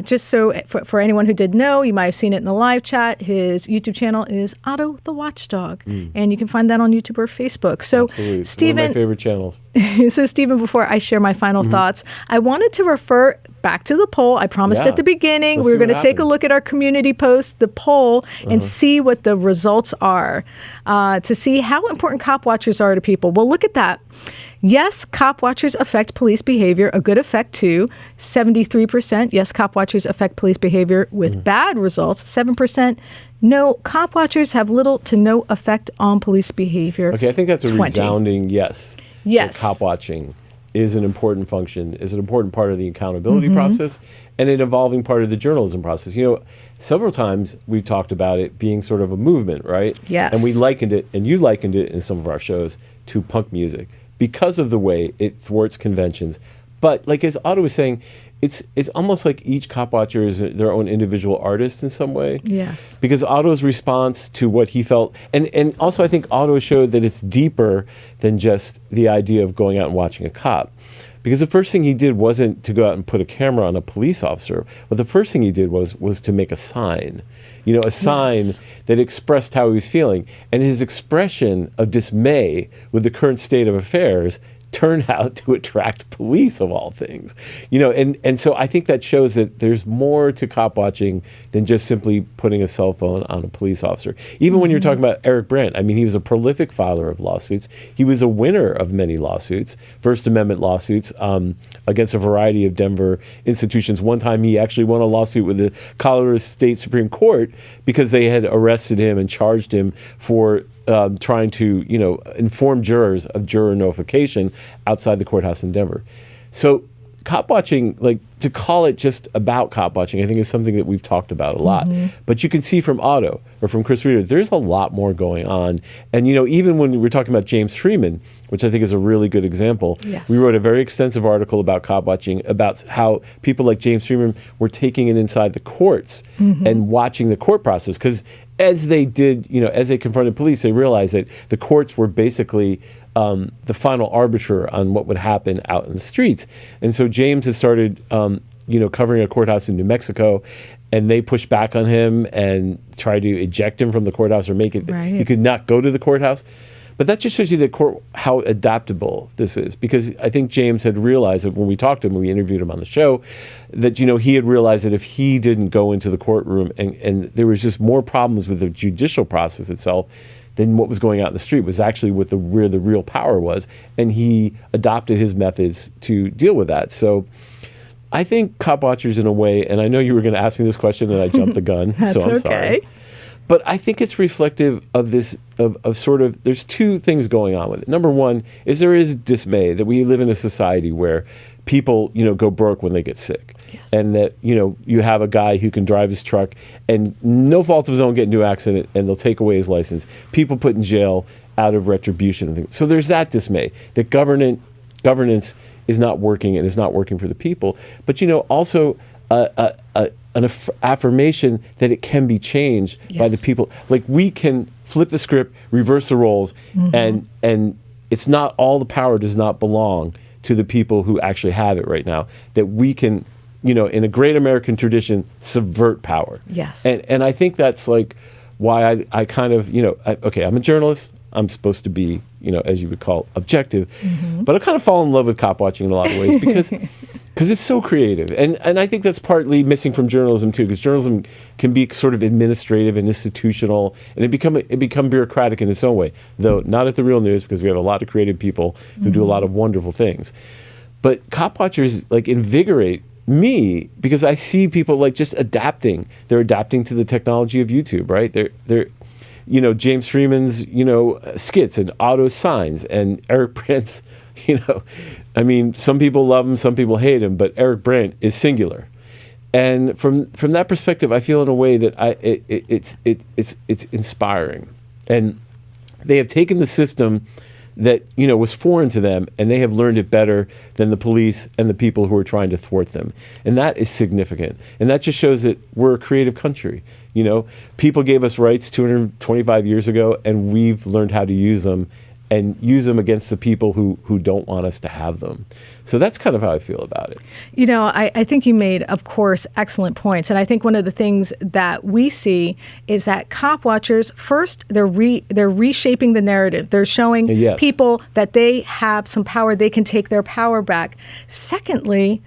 just so for anyone who didn't know, you might have seen it in the live chat. His YouTube channel is Otto the Watchdog, and you can find that on YouTube or Facebook. So, Absolutely. Stephen, one of my favorite channels. So, Stephen, before I share my final thoughts, I wanted to refer back to the poll. I promised at the beginning we were going to take a look at our community post, the poll, and see what the results are to see how important cop watchers are to people. Well, look at that. Yes, cop watchers affect police behavior. A good effect, too. 73%. Yes, cop watchers affect police behavior with bad results. 7%. No, cop watchers have little to no effect on police behavior. Okay, I think that's a 20. resounding yes. Yes. Cop watching is an important function, is an important part of the accountability process, and an evolving part of the journalism process. You know, several times we've talked about it being sort of a movement, right? Yes. And we likened it, and you likened it in some of our shows, to punk music because of the way it thwarts conventions. But like as Otto was saying, it's almost like each cop watcher is their own individual artist in some way. Yes. Because Otto's response to what he felt, and also I think Otto showed that it's deeper than just the idea of going out and watching a cop. Because the first thing he did wasn't to go out and put a camera on a police officer, but the first thing he did was to make a sign. You know, a sign that expressed how he was feeling. And his expression of dismay with the current state of affairs turned out to attract police, of all things. You know, and so I think that shows that there's more to cop watching than just simply putting a cell phone on a police officer. Even when you're talking about Eric Brandt, I mean, he was a prolific filer of lawsuits. He was a winner of many lawsuits, First Amendment lawsuits, against a variety of Denver institutions. One time he actually won a lawsuit with the Colorado State Supreme Court because they had arrested him and charged him for trying to, you know, inform jurors of juror notification outside the courthouse in Denver. So cop watching, like to call it just about cop watching, I think is something that we've talked about a lot. But you can see from Otto or from Chris Reader, there's a lot more going on. And, you know, even when we're talking about James Freeman, which I think is a really good example, we wrote a very extensive article about cop watching, about how people like James Freeman were taking it inside the courts and watching the court process. Because as they did, you know, as they confronted police, they realized that the courts were basically the final arbiter on what would happen out in the streets. And so James has started, you know, covering a courthouse in New Mexico, and they pushed back on him and tried to eject him from the courthouse or make it he could not go to the courthouse. But that just shows you how adaptable this is, because I think James had realized that when we talked to him, when we interviewed him on the show, that, you know, he had realized that if he didn't go into the courtroom and there was just more problems with the judicial process itself than what was going out in the street, was actually where the real power was, and he adopted his methods to deal with that. So I think cop watchers, in a way, and I know you were going to ask me this question and I jumped the gun, so I'm sorry. But I think it's reflective of this, of sort of, there's two things going on with it. Number one is there is dismay that we live in a society where people, you know, go broke when they get sick. And that, you know, you have a guy who can drive his truck and no fault of his own get into an accident and they'll take away his license. People put in jail out of retribution and things. So there's that dismay that governance is not working and is not working for the people. But, you know, also an affirmation that it can be changed by the people. Like, we can flip the script, reverse the roles, and it's not, all the power does not belong to the people who actually have it right now. That we can, you know, in a great American tradition, subvert power. And I think that's like why I kind of, you know, okay, I'm a journalist. I'm supposed to be, you know, as you would call, objective. But I kind of fall in love with cop watching in a lot of ways because Because it's so creative. And I think that's partly missing from journalism, too, because journalism can be sort of administrative and institutional, and it become bureaucratic in its own way, though not at the Real News, because we have a lot of creative people who do a lot of wonderful things. But Cop Watchers, like, invigorate me because I see people, like, just adapting. They're adapting to the technology of YouTube, right? They're you know, James Freeman's, you know, skits and auto signs, and Eric Brandt's, you know, I mean, some people love him, some people hate him, but Eric Brandt is singular. And from that perspective, I feel in a way that it's inspiring. And they have taken the system that, you know, was foreign to them, and they have learned it better than the police and the people who are trying to thwart them. And that is significant. And that just shows that we're a creative country. You know, people gave us rights 225 years ago, and we've learned how to use them and use them against the people who don't want us to have them. So that's kind of how I feel about it. You know, I think you made, of course, excellent points. And I think one of the things that we see is that cop watchers, first, they're reshaping the narrative. They're showing people that they have some power. They can take their power back. Secondly,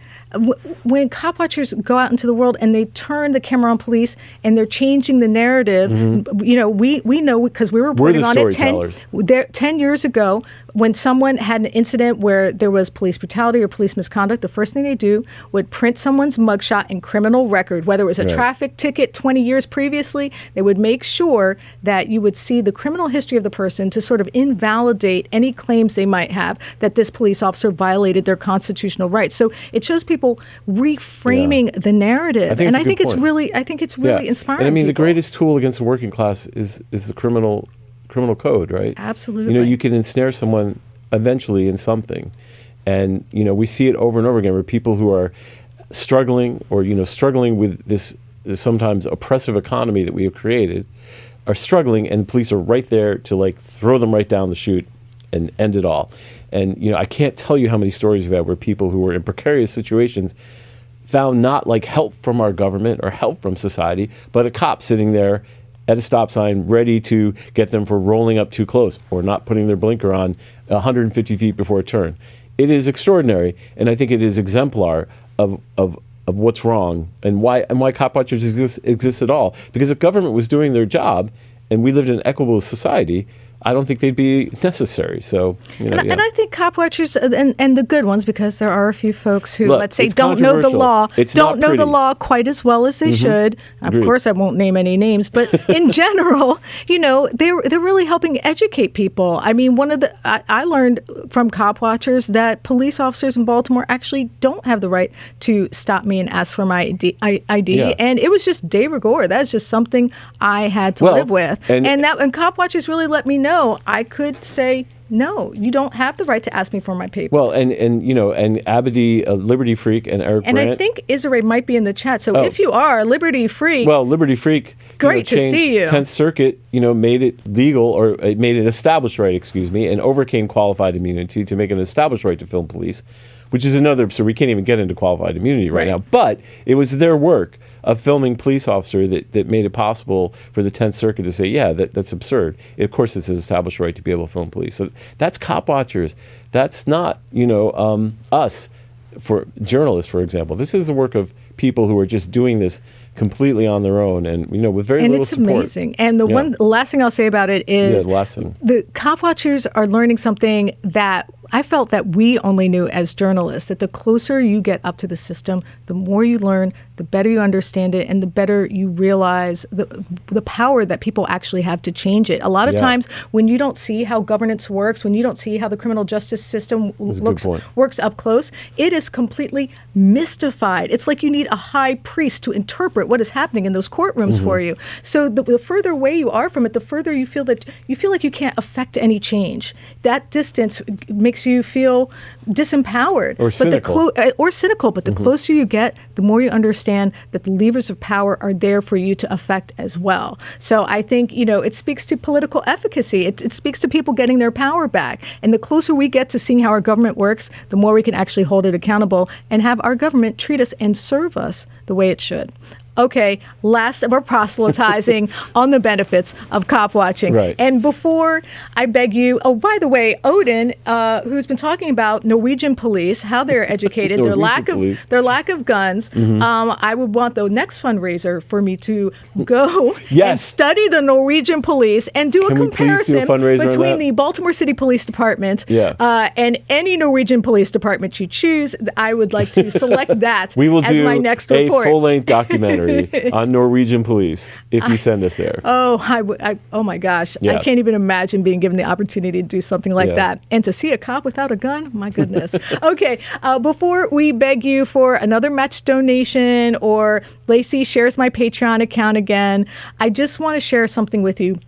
when cop watchers go out into the world and they turn the camera on police and they're changing the narrative, you know, we know because we were reporting on it 10 years ago when someone had an incident where there was police brutality or police misconduct. The first thing they do would print someone's mugshot and criminal record, whether it was a traffic ticket 20 years previously. They would make sure that you would see the criminal history of the person to sort of invalidate any claims they might have that this police officer violated their constitutional rights. So it shows people reframing the narrative, and I think it's really inspiring. And I mean, the people. greatest tool against the working class is the criminal code, right? Absolutely. You know, you can ensnare someone eventually in something, and you know, we see it over and over again where people who are struggling or struggling with this sometimes oppressive economy that we have created are struggling, and the police are right there to like throw them right down the chute and end it all. And, you know, I can't tell you how many stories we've had where people who were in precarious situations found not like help from our government or help from society, but a cop sitting there at a stop sign ready to get them for rolling up too close or not putting their blinker on 150 feet before a turn. It is extraordinary, and I think it is exemplar of what's wrong and why cop watchers exist at all. Because if government was doing their job and we lived in an equitable society, I don't think they'd be necessary. So, you know, and I think cop watchers and the good ones, because there are a few folks who, let's say, don't know the law, quite as well as they should. Of course, I won't name any names, but in general, you know, they're really helping educate people. I mean, I learned from cop watchers that police officers in Baltimore actually don't have the right to stop me and ask for my ID, and it was just de rigueur. That's just something I had to live with, and cop watchers really let me know I could say, no, you don't have the right to ask me for my papers. Well, and you know, and Abadi, Liberty Freak, and Eric Brandt. And I think Israel might be in the chat. So if you are a Liberty Freak, well, Liberty Freak, great to see you. 10th Circuit, you know, made it legal, or it made an established right, and overcame qualified immunity to make an established right to film police, which is another. So we can't even get into qualified immunity right now. But it was their work of filming police officer that made it possible for the 10th Circuit to say, yeah, that's absurd. Of course, it's an established right to be able to film police. So that's cop watchers. That's not, you know, us, for journalists, for example. This is the work of people who are just doing this completely on their own, and you know, with very little support. And it's amazing. And the last thing I'll say about it is, the cop watchers are learning something that I felt that we only knew as journalists, that the closer you get up to the system, the more you learn, the better you understand it, and the better you realize the power that people actually have to change it. A lot of times when you don't see how governance works, when you don't see how the criminal justice system works up close, it is completely mystified. It's like you need a high priest to interpret what is happening in those courtrooms for you. So the further away you are from it, the further you feel like you can't affect any change. That distance makes you feel disempowered or cynical. But the closer you get, the more you understand that the levers of power are there for you to affect as well. So I think, you know, it speaks to political efficacy. It speaks to people getting their power back. And the closer we get to seeing how our government works, the more we can actually hold it accountable and have our government treat us and serve us the way it should. okay, last of our proselytizing on the benefits of cop watching. Right. And before I beg you, oh, by the way, Odin, who's been talking about Norwegian police, how they're educated, their lack of guns. I would want the next fundraiser for me to go and study the Norwegian police and do a comparison between the Baltimore City Police Department and any Norwegian police department you choose. I would like to select that we will as do my next report. A full-length documentary on Norwegian police if you send us there. Oh my gosh. I can't even imagine being given the opportunity to do something like that. And to see a cop without a gun, my goodness. Okay, before we beg you for another match donation or Lacey shares my Patreon account again, I just want to share something with you,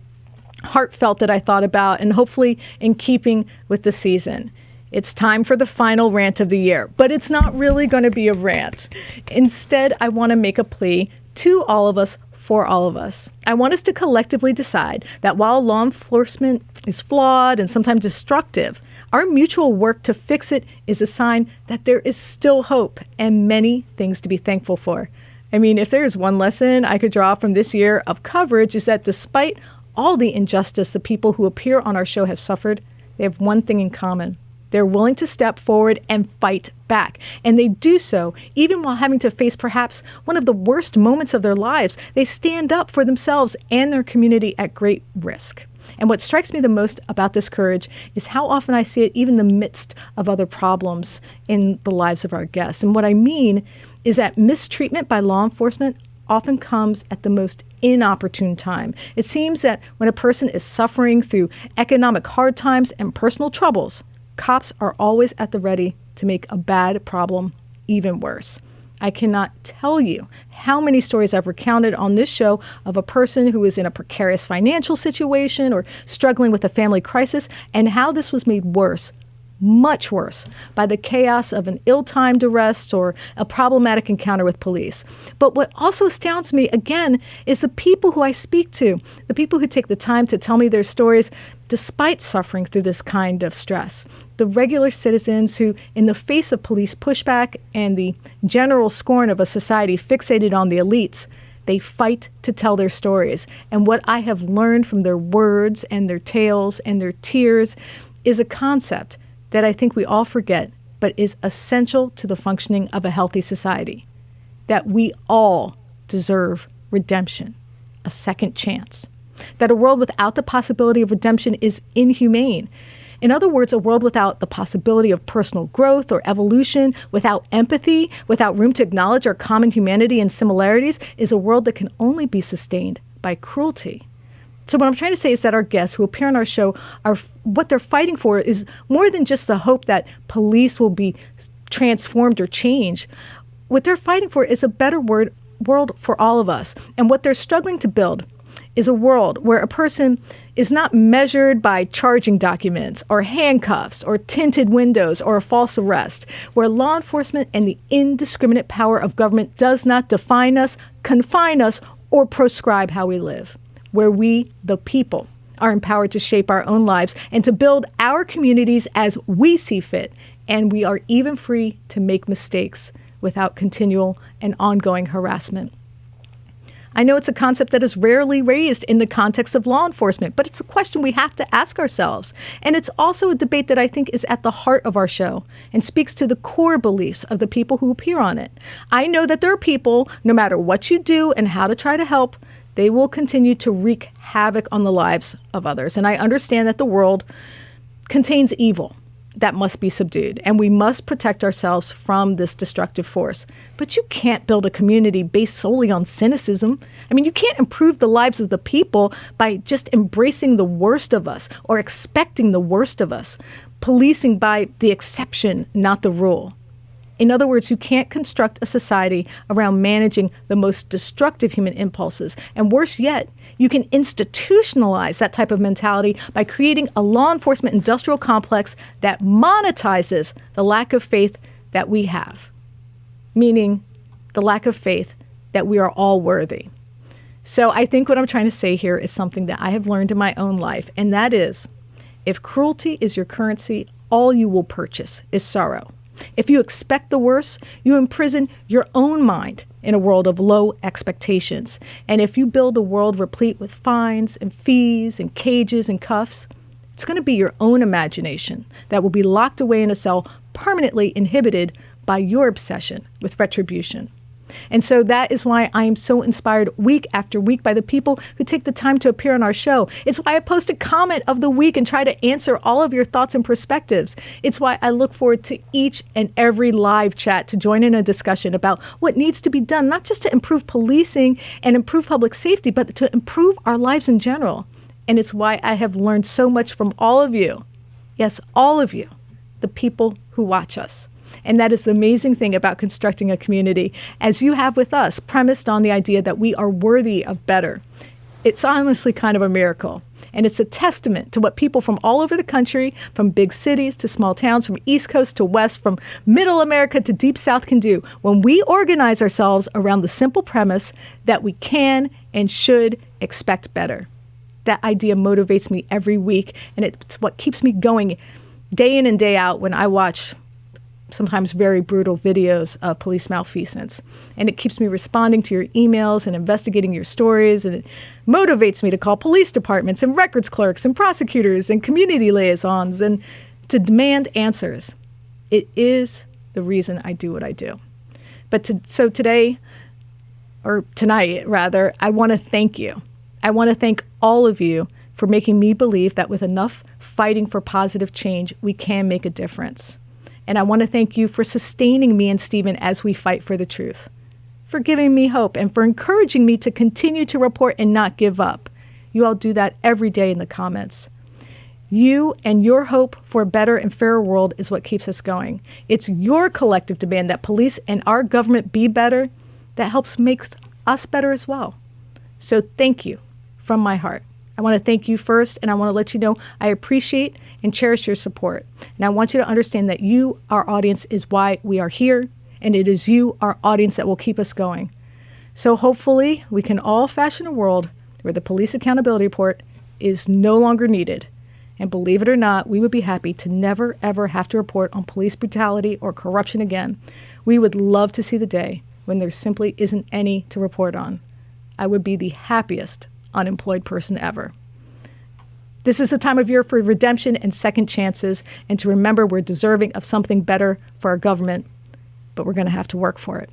heartfelt, that I thought about, and hopefully in keeping with the season. It's time for the final rant of the year, but it's not really going to be a rant. Instead, I want to make a plea to all of us, for all of us. I want us to collectively decide that while law enforcement is flawed and sometimes destructive, our mutual work to fix it is a sign that there is still hope and many things to be thankful for. I mean, if there is one lesson I could draw from this year of coverage, is that despite all the injustice the people who appear on our show have suffered, they have one thing in common. They're willing to step forward and fight back. And they do so even while having to face perhaps one of the worst moments of their lives. They stand up for themselves and their community at great risk. And what strikes me the most about this courage is how often I see it even in the midst of other problems in the lives of our guests. And what I mean is that mistreatment by law enforcement often comes at the most inopportune time. It seems that when a person is suffering through economic hard times and personal troubles, cops are always at the ready to make a bad problem even worse. I cannot tell you how many stories I've recounted on this show of a person who is in a precarious financial situation or struggling with a family crisis, and how this was made worse, much worse, by the chaos of an ill-timed arrest or a problematic encounter with police. But what also astounds me, again, is the people who I speak to, the people who take the time to tell me their stories despite suffering through this kind of stress. The regular citizens who, in the face of police pushback and the general scorn of a society fixated on the elites, they fight to tell their stories. And what I have learned from their words and their tales and their tears is a concept that I think we all forget, but is essential to the functioning of a healthy society, that we all deserve redemption, a second chance, that a world without the possibility of redemption is inhumane. In other words, a world without the possibility of personal growth or evolution, without empathy, without room to acknowledge our common humanity and similarities, is a world that can only be sustained by cruelty. So what I'm trying to say is that our guests who appear on our show, what they're fighting for is more than just the hope that police will be transformed or changed. What they're fighting for is a better world for all of us. And what they're struggling to build is a world where a person is not measured by charging documents or handcuffs or tinted windows or a false arrest, where law enforcement and the indiscriminate power of government does not define us, confine us, or prescribe how we live, where we, the people, are empowered to shape our own lives and to build our communities as we see fit. And we are even free to make mistakes without continual and ongoing harassment. I know it's a concept that is rarely raised in the context of law enforcement, but it's a question we have to ask ourselves. And it's also a debate that I think is at the heart of our show and speaks to the core beliefs of the people who appear on it. I know that there are people, no matter what you do and how to try to help, they will continue to wreak havoc on the lives of others. And I understand that the world contains evil that must be subdued, and we must protect ourselves from this destructive force. But you can't build a community based solely on cynicism. I mean, you can't improve the lives of the people by just embracing the worst of us or expecting the worst of us, policing by the exception, not the rule. In other words, you can't construct a society around managing the most destructive human impulses. And worse yet, you can institutionalize that type of mentality by creating a law enforcement industrial complex that monetizes the lack of faith that we have, meaning the lack of faith that we are all worthy. So I think what I'm trying to say here is something that I have learned in my own life, and that is, if cruelty is your currency, all you will purchase is sorrow. If you expect the worst, you imprison your own mind in a world of low expectations. And if you build a world replete with fines and fees and cages and cuffs, it's going to be your own imagination that will be locked away in a cell, permanently inhibited by your obsession with retribution. And so that is why I am so inspired week after week by the people who take the time to appear on our show. It's why I post a comment of the week and try to answer all of your thoughts and perspectives. It's why I look forward to each and every live chat to join in a discussion about what needs to be done, not just to improve policing and improve public safety, but to improve our lives in general. And it's why I have learned so much from all of you. Yes, all of you, the people who watch us. And that is the amazing thing about constructing a community, as you have with us, premised on the idea that we are worthy of better. It's honestly kind of a miracle. And it's a testament to what people from all over the country, from big cities to small towns, from East Coast to West, from Middle America to Deep South can do when we organize ourselves around the simple premise that we can and should expect better. That idea motivates me every week, and it's what keeps me going day in and day out when I watch sometimes very brutal videos of police malfeasance. And it keeps me responding to your emails and investigating your stories, and it motivates me to call police departments and records clerks and prosecutors and community liaisons and to demand answers. It is the reason I do what I do. So today, or tonight rather, I want to thank you. I want to thank all of you for making me believe that with enough fighting for positive change, we can make a difference. And I want to thank you for sustaining me and Stephen as we fight for the truth, for giving me hope, and for encouraging me to continue to report and not give up. You all do that every day in the comments. You and your hope for a better and fairer world is what keeps us going. It's your collective demand that police and our government be better that helps make us better as well. So thank you from my heart. I want to thank you first, and I want to let you know I appreciate and cherish your support. And I want you to understand that you, our audience, is why we are here, and it is you, our audience, that will keep us going. So hopefully we can all fashion a world where the police accountability report is no longer needed. And believe it or not, we would be happy to never, ever have to report on police brutality or corruption again. We would love to see the day when there simply isn't any to report on. I would be the happiest unemployed person ever. This is a time of year for redemption and second chances, and to remember we're deserving of something better for our government, but we're going to have to work for it.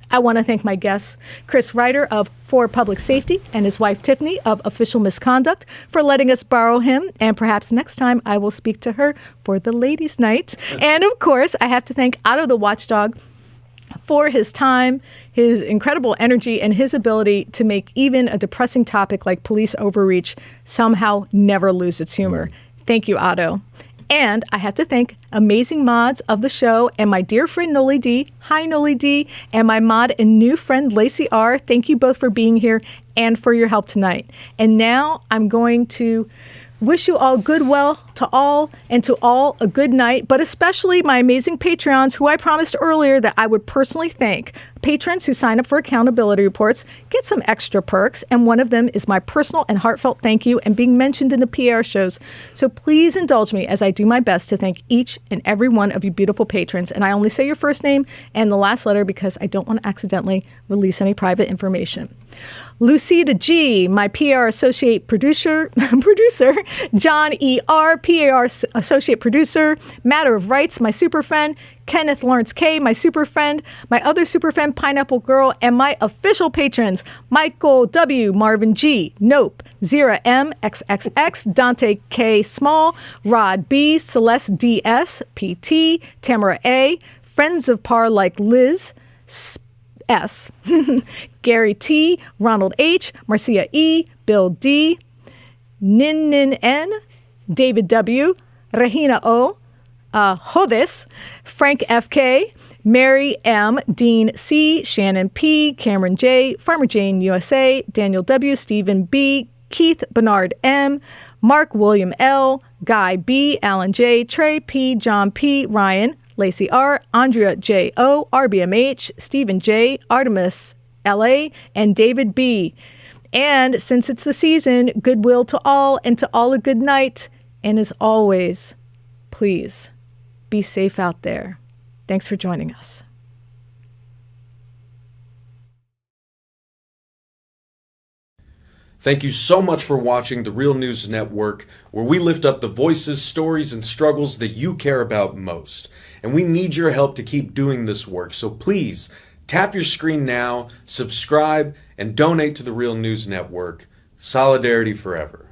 I want to thank my guests, Chris Ryder of For Public Safety and his wife Tiffany of Official Misconduct, for letting us borrow him, and perhaps next time I will speak to her for the ladies' night. And of course, I have to thank Otto the Watchdog for his time, his incredible energy, and his ability to make even a depressing topic like police overreach somehow never lose its humor. Thank you, Otto. And I have to thank amazing mods of the show and my dear friend Noli D. Hi, Noli D. And my mod and new friend Lacey R. Thank you both for being here and for your help tonight. And now I'm going to wish you all goodwill to all, and to all a good night, but especially my amazing Patreons, who I promised earlier that I would personally thank. Patrons who sign up for accountability reports get some extra perks, and one of them is my personal and heartfelt thank you and being mentioned in the PR shows. So please indulge me as I do my best to thank each and every one of you beautiful patrons, and I only say your first name and the last letter because I don't want to accidentally release any private information. Lucida G, my PR associate producer, John E.R., PAR associate producer, Matter of Rights, my super friend, Kenneth Lawrence K, my super friend, my other super friend, Pineapple Girl, and my official patrons, Michael W, Marvin G, Nope, Zira M, XXX, Dante K Small, Rod B, Celeste DS, PT, Tamara A, Friends of PAR like Liz, S, Gary T, Ronald H, Marcia E, Bill D, Nin N, David W, Regina O, Jodes, Frank FK, Mary M, Dean C, Shannon P, Cameron J, Farmer Jane USA, Daniel W, Stephen B, Keith Bernard M, Mark William L, Guy B, Alan J, Trey P, John P, Ryan, Lacey R, Andrea J O, RBMH, Stephen J, Artemis LA, and David B. And since it's the season, goodwill to all, and to all a good night. And as always, please be safe out there. Thanks for joining us. Thank you so much for watching the Real News Network, where we lift up the voices, stories, and struggles that you care about most. And we need your help to keep doing this work. So please tap your screen now, subscribe, and donate to the Real News Network. Solidarity forever.